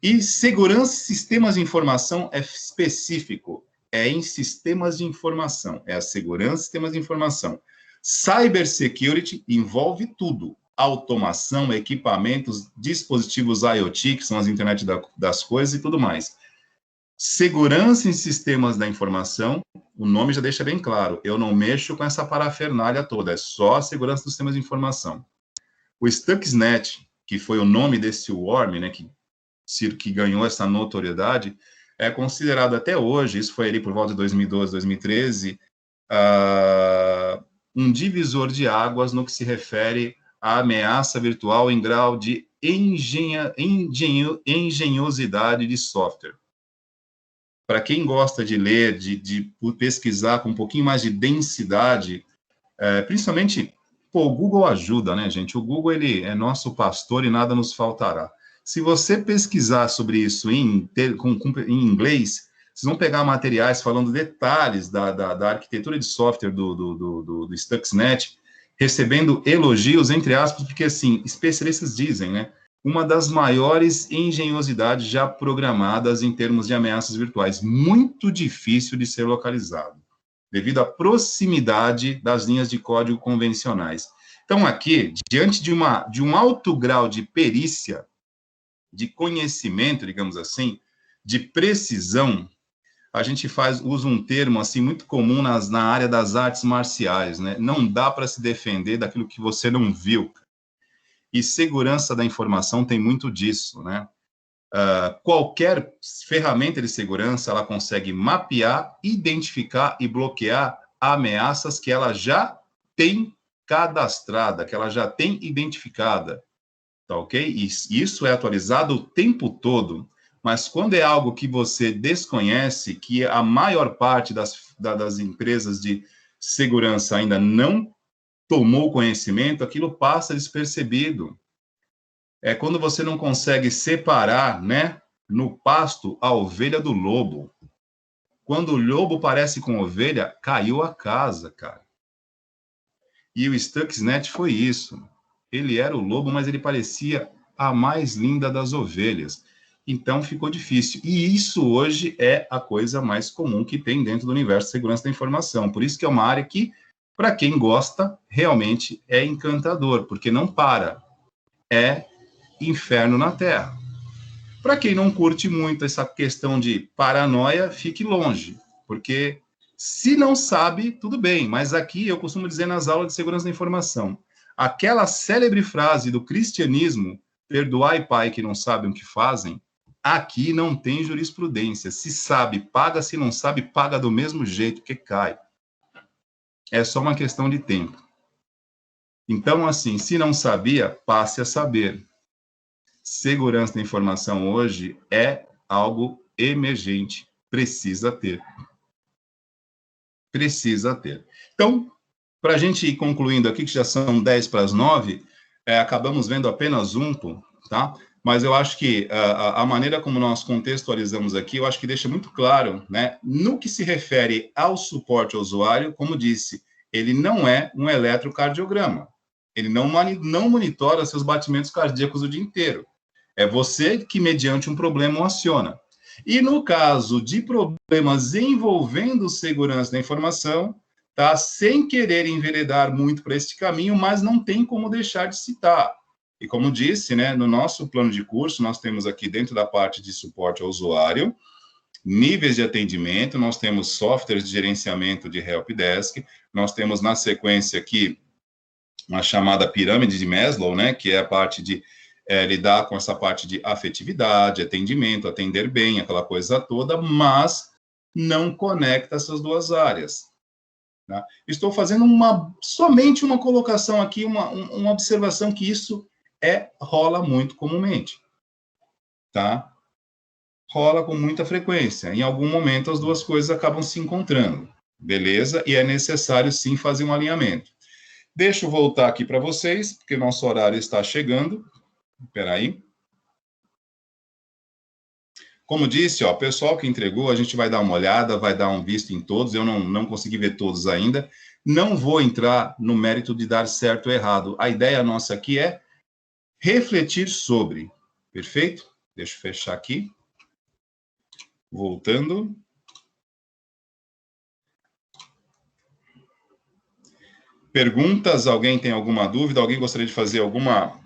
E segurança e sistemas de informação é específico, é em sistemas de informação, é a segurança e sistemas de informação. Cybersecurity envolve tudo, automação, equipamentos, dispositivos IoT, que são as internet das coisas e tudo mais. Segurança em sistemas da informação, o nome já deixa bem claro, eu não mexo com essa parafernália toda, é só a segurança dos sistemas de informação. O Stuxnet, que foi o nome desse worm, né, que ganhou essa notoriedade, é considerado até hoje, isso foi ali por volta de 2012, 2013, um divisor de águas no que se refere à ameaça virtual em grau de engenhosidade de software. Para quem gosta de ler, de pesquisar com um pouquinho mais de densidade, principalmente, o Google ajuda, né, gente? O Google, ele é nosso pastor e nada nos faltará. Se você pesquisar sobre isso em inglês, vocês vão pegar materiais falando detalhes da arquitetura de software do Stuxnet, recebendo elogios, entre aspas, porque, assim, especialistas dizem, né, uma das maiores engenhosidades já programadas em termos de ameaças virtuais, muito difícil de ser localizado, devido à proximidade das linhas de código convencionais. Então, aqui, diante de um alto grau de perícia, de conhecimento, digamos assim, de precisão, a gente usa um termo assim muito comum na área das artes marciais, né? Não dá para se defender daquilo que você não viu. E segurança da informação tem muito disso, né? Qualquer ferramenta de segurança, ela consegue mapear, identificar e bloquear ameaças que ela já tem cadastrada, que ela já tem identificada, tá ok? E isso é atualizado o tempo todo, mas quando é algo que você desconhece, que a maior parte das empresas de segurança ainda não tomou conhecimento, aquilo passa despercebido. É quando você não consegue separar, né, no pasto, a ovelha do lobo. Quando o lobo parece com ovelha, caiu a casa, cara. E o Stuxnet foi isso. Ele era o lobo, mas ele parecia a mais linda das ovelhas. Então, ficou difícil. E isso hoje é a coisa mais comum que tem dentro do universo de segurança da informação. Por isso que é uma área que, para quem gosta, realmente é encantador, porque não para. é inferno na Terra. Para quem não curte muito essa questão de paranoia, fique longe, porque se não sabe, tudo bem, mas aqui eu costumo dizer nas aulas de segurança da informação, aquela célebre frase do cristianismo, perdoai, Pai, que não sabem o que fazem, aqui não tem jurisprudência. Se sabe, paga, se não sabe, paga do mesmo jeito que cai. É só uma questão de tempo. Então, assim, se não sabia, passe a saber. Segurança da informação hoje é algo emergente, precisa ter. Precisa ter. Então, para a gente ir concluindo aqui, que já são 10 para as 9, acabamos vendo apenas um, tá? Mas eu acho que a maneira como nós contextualizamos aqui, eu acho que deixa muito claro, né? No que se refere ao suporte ao usuário, como disse, ele não é um eletrocardiograma. Ele não monitora seus batimentos cardíacos o dia inteiro. É você que, mediante um problema, o aciona. E no caso de problemas envolvendo segurança da informação, tá? Sem querer enveredar muito para este caminho, mas não tem como deixar de citar. E como disse, né, no nosso plano de curso, nós temos aqui dentro da parte de suporte ao usuário, níveis de atendimento, nós temos softwares de gerenciamento de helpdesk, nós temos na sequência aqui uma chamada pirâmide de Maslow, né, que é a parte de lidar com essa parte de afetividade, atendimento, atender bem, aquela coisa toda, mas não conecta essas duas áreas. Tá? Estou fazendo somente uma colocação aqui, uma observação que isso rola muito comumente. Tá? Rola com muita frequência. Em algum momento as duas coisas acabam se encontrando. Beleza? E é necessário sim fazer um alinhamento. Deixa eu voltar aqui para vocês, porque nosso horário está chegando. Espera aí. Como disse, ó, pessoal que entregou, a gente vai dar uma olhada, vai dar um visto em todos. Eu não consegui ver todos ainda. Não vou entrar no mérito de dar certo ou errado. A ideia nossa aqui é refletir sobre. Perfeito? Deixa eu fechar aqui. Voltando. Perguntas? Alguém tem alguma dúvida? Alguém gostaria de fazer alguma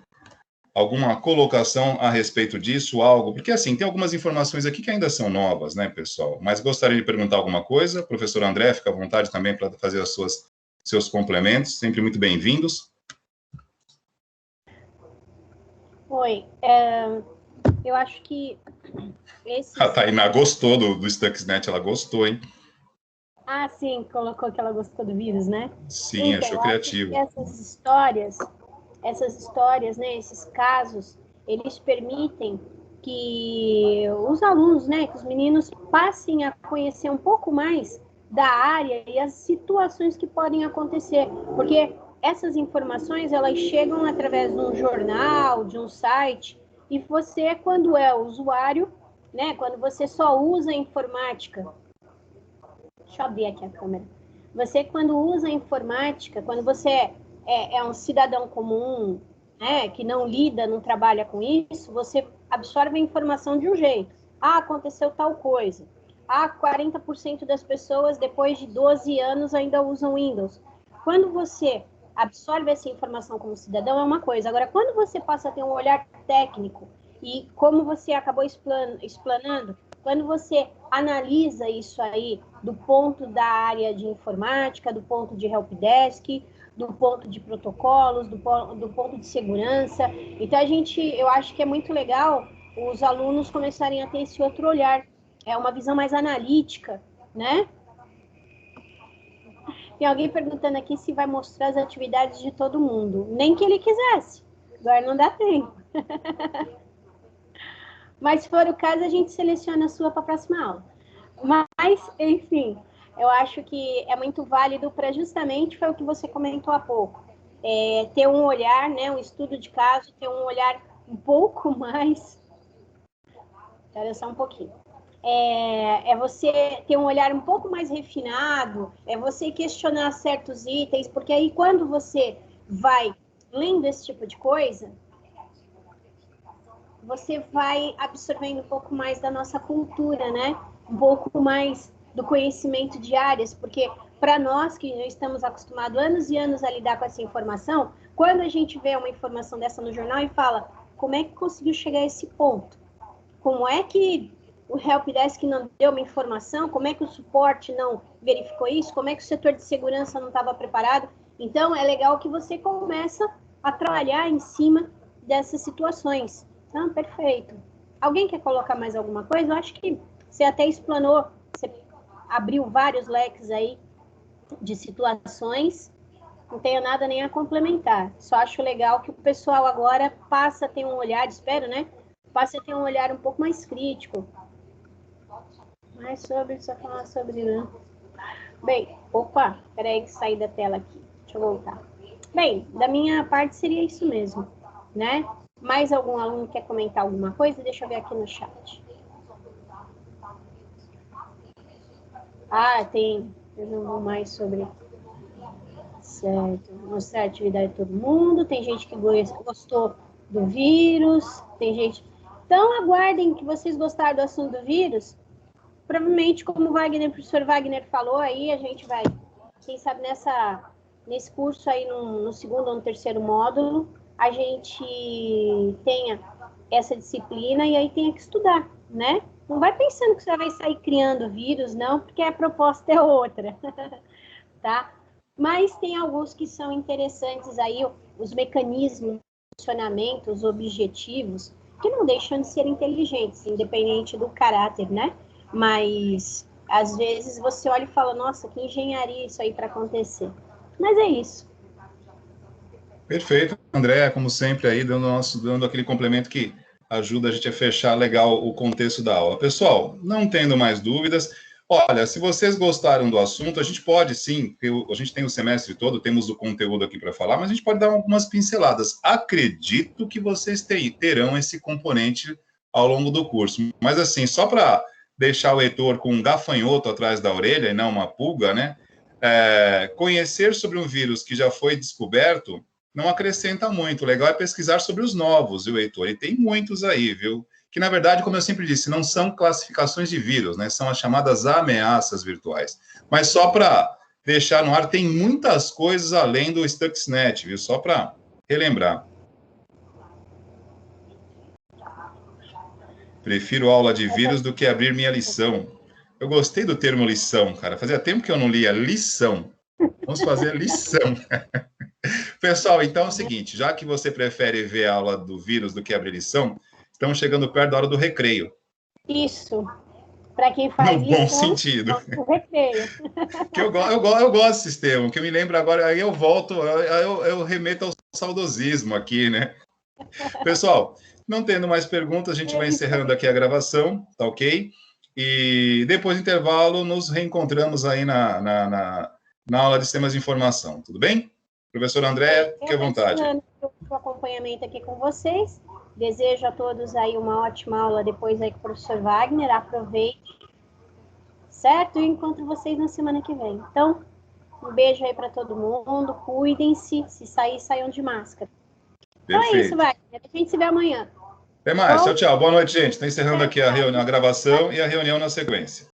colocação a respeito disso, algo? Porque, assim, tem algumas informações aqui que ainda são novas, né, pessoal? Mas gostaria de perguntar alguma coisa? Professor André, fica à vontade também para fazer seus complementos. Sempre muito bem-vindos. Oi. Eu acho que A Tainá gostou do Stuxnet, ela gostou, hein? Ah, sim, colocou que ela gostou do vírus, né? Sim, então, achou criativo. Essas histórias, né, esses casos, eles permitem que os alunos, né, que os meninos passem a conhecer um pouco mais da área e as situações que podem acontecer, porque essas informações, elas chegam através de um jornal, de um site, e você, quando é usuário, né, quando você só usa a informática, deixa eu abrir aqui a câmera. Você, quando usa a informática, quando você é um cidadão comum, né, que não lida, não trabalha com isso, você absorve a informação de um jeito. Ah, aconteceu tal coisa. Ah, 40% das pessoas, depois de 12 anos, ainda usam Windows. Quando você absorve essa informação como cidadão, é uma coisa. Agora, quando você passa a ter um olhar técnico, e como você acabou explanando, quando você analisa isso aí do ponto da área de informática, do ponto de helpdesk, do ponto de protocolos, do ponto de segurança. Então, eu acho que é muito legal os alunos começarem a ter esse outro olhar. É uma visão mais analítica, né? Tem alguém perguntando aqui se vai mostrar as atividades de todo mundo. Nem que ele quisesse. Agora não dá tempo. Mas, se for o caso, a gente seleciona a sua para a próxima aula. Mas, enfim, eu acho que é muito válido para justamente, foi o que você comentou há pouco, ter um olhar, né, um estudo de caso, ter um olhar um pouco mais... Espera só um pouquinho. É você ter um olhar um pouco mais refinado, é você questionar certos itens, porque aí quando você vai lendo esse tipo de coisa, você vai absorvendo um pouco mais da nossa cultura, né? Um pouco mais do conhecimento de áreas, porque para nós que já estamos acostumados anos e anos a lidar com essa informação, quando a gente vê uma informação dessa no jornal e fala, como é que conseguiu chegar a esse ponto? Como é que o helpdesk não deu uma informação? Como é que o suporte não verificou isso? Como é que o setor de segurança não estava preparado? Então, é legal que você começa a trabalhar em cima dessas situações. Então, perfeito. Alguém quer colocar mais alguma coisa? Eu acho que você até explanou, você abriu vários leques aí de situações. Não tenho nada nem a complementar. Só acho legal que o pessoal agora passa a ter um olhar, espero, né? Passa a ter um olhar um pouco mais crítico. Mais sobre, só falar sobre, né? Bem, opa, peraí que saí da tela aqui. Deixa eu voltar. Bem, da minha parte seria isso mesmo, né? Mais algum aluno quer comentar alguma coisa? Deixa eu ver aqui no chat. Ah, tem. Eu não vou mais sobre... Certo. Mostrar a atividade de todo mundo. Tem gente que gostou do vírus. Tem gente... Então, aguardem que vocês gostaram do assunto do vírus. Provavelmente, como o professor Wagner falou, aí a gente vai, quem sabe nesse curso aí, no segundo ou no terceiro módulo, a gente tenha essa disciplina e aí tenha que estudar, né? Não vai pensando que você vai sair criando vírus, não, porque a proposta é outra, tá? Mas tem alguns que são interessantes aí, os mecanismos, funcionamentos, os objetivos, que não deixam de ser inteligentes, independente do caráter, né? Mas, às vezes, você olha e fala, nossa, que engenharia isso aí para acontecer. Mas é isso. Perfeito, André, como sempre aí, dando aquele complemento que ajuda a gente a fechar legal o contexto da aula. Pessoal, não tendo mais dúvidas, olha, se vocês gostaram do assunto, a gente pode sim, a gente tem o semestre todo, temos o conteúdo aqui para falar, mas a gente pode dar algumas pinceladas. Acredito que vocês terão esse componente ao longo do curso. Mas assim, só para deixar o Heitor com um gafanhoto atrás da orelha e não uma pulga, né? Conhecer sobre um vírus que já foi descoberto não acrescenta muito. O legal é pesquisar sobre os novos, viu, Heitor? E tem muitos aí, viu? Que, na verdade, como eu sempre disse, não são classificações de vírus, né? São as chamadas ameaças virtuais. Mas só para deixar no ar, tem muitas coisas além do Stuxnet, viu? Só para relembrar. Prefiro aula de vírus do que abrir minha lição. Eu gostei do termo lição, cara. Fazia tempo que eu não lia lição. Vamos fazer lição. Pessoal, então é o seguinte, já que você prefere ver a aula do vírus do que abrir lição, estamos chegando perto da hora do recreio. Isso. Para quem faz no bom lição, sentido. O recreio. Que eu gosto desse sistema, que eu me lembro agora, aí eu volto, eu remeto ao saudosismo aqui, né? Pessoal, não tendo mais perguntas, a gente vai encerrando aqui a gravação, tá ok? E depois do intervalo, nos reencontramos aí na aula de sistemas de informação, tudo bem? Professor André, fique à vontade. O acompanhamento aqui com vocês. Desejo a todos aí uma ótima aula depois aí com o professor Wagner. Aproveite, certo? E encontro vocês na semana que vem. Então, um beijo aí para todo mundo. Cuidem-se. Se sair, saiam de máscara. Perfeito. Então é isso, Wagner. A gente se vê amanhã. Até mais. Tchau, tchau. Boa noite, gente. Está encerrando aqui a gravação e a reunião na sequência.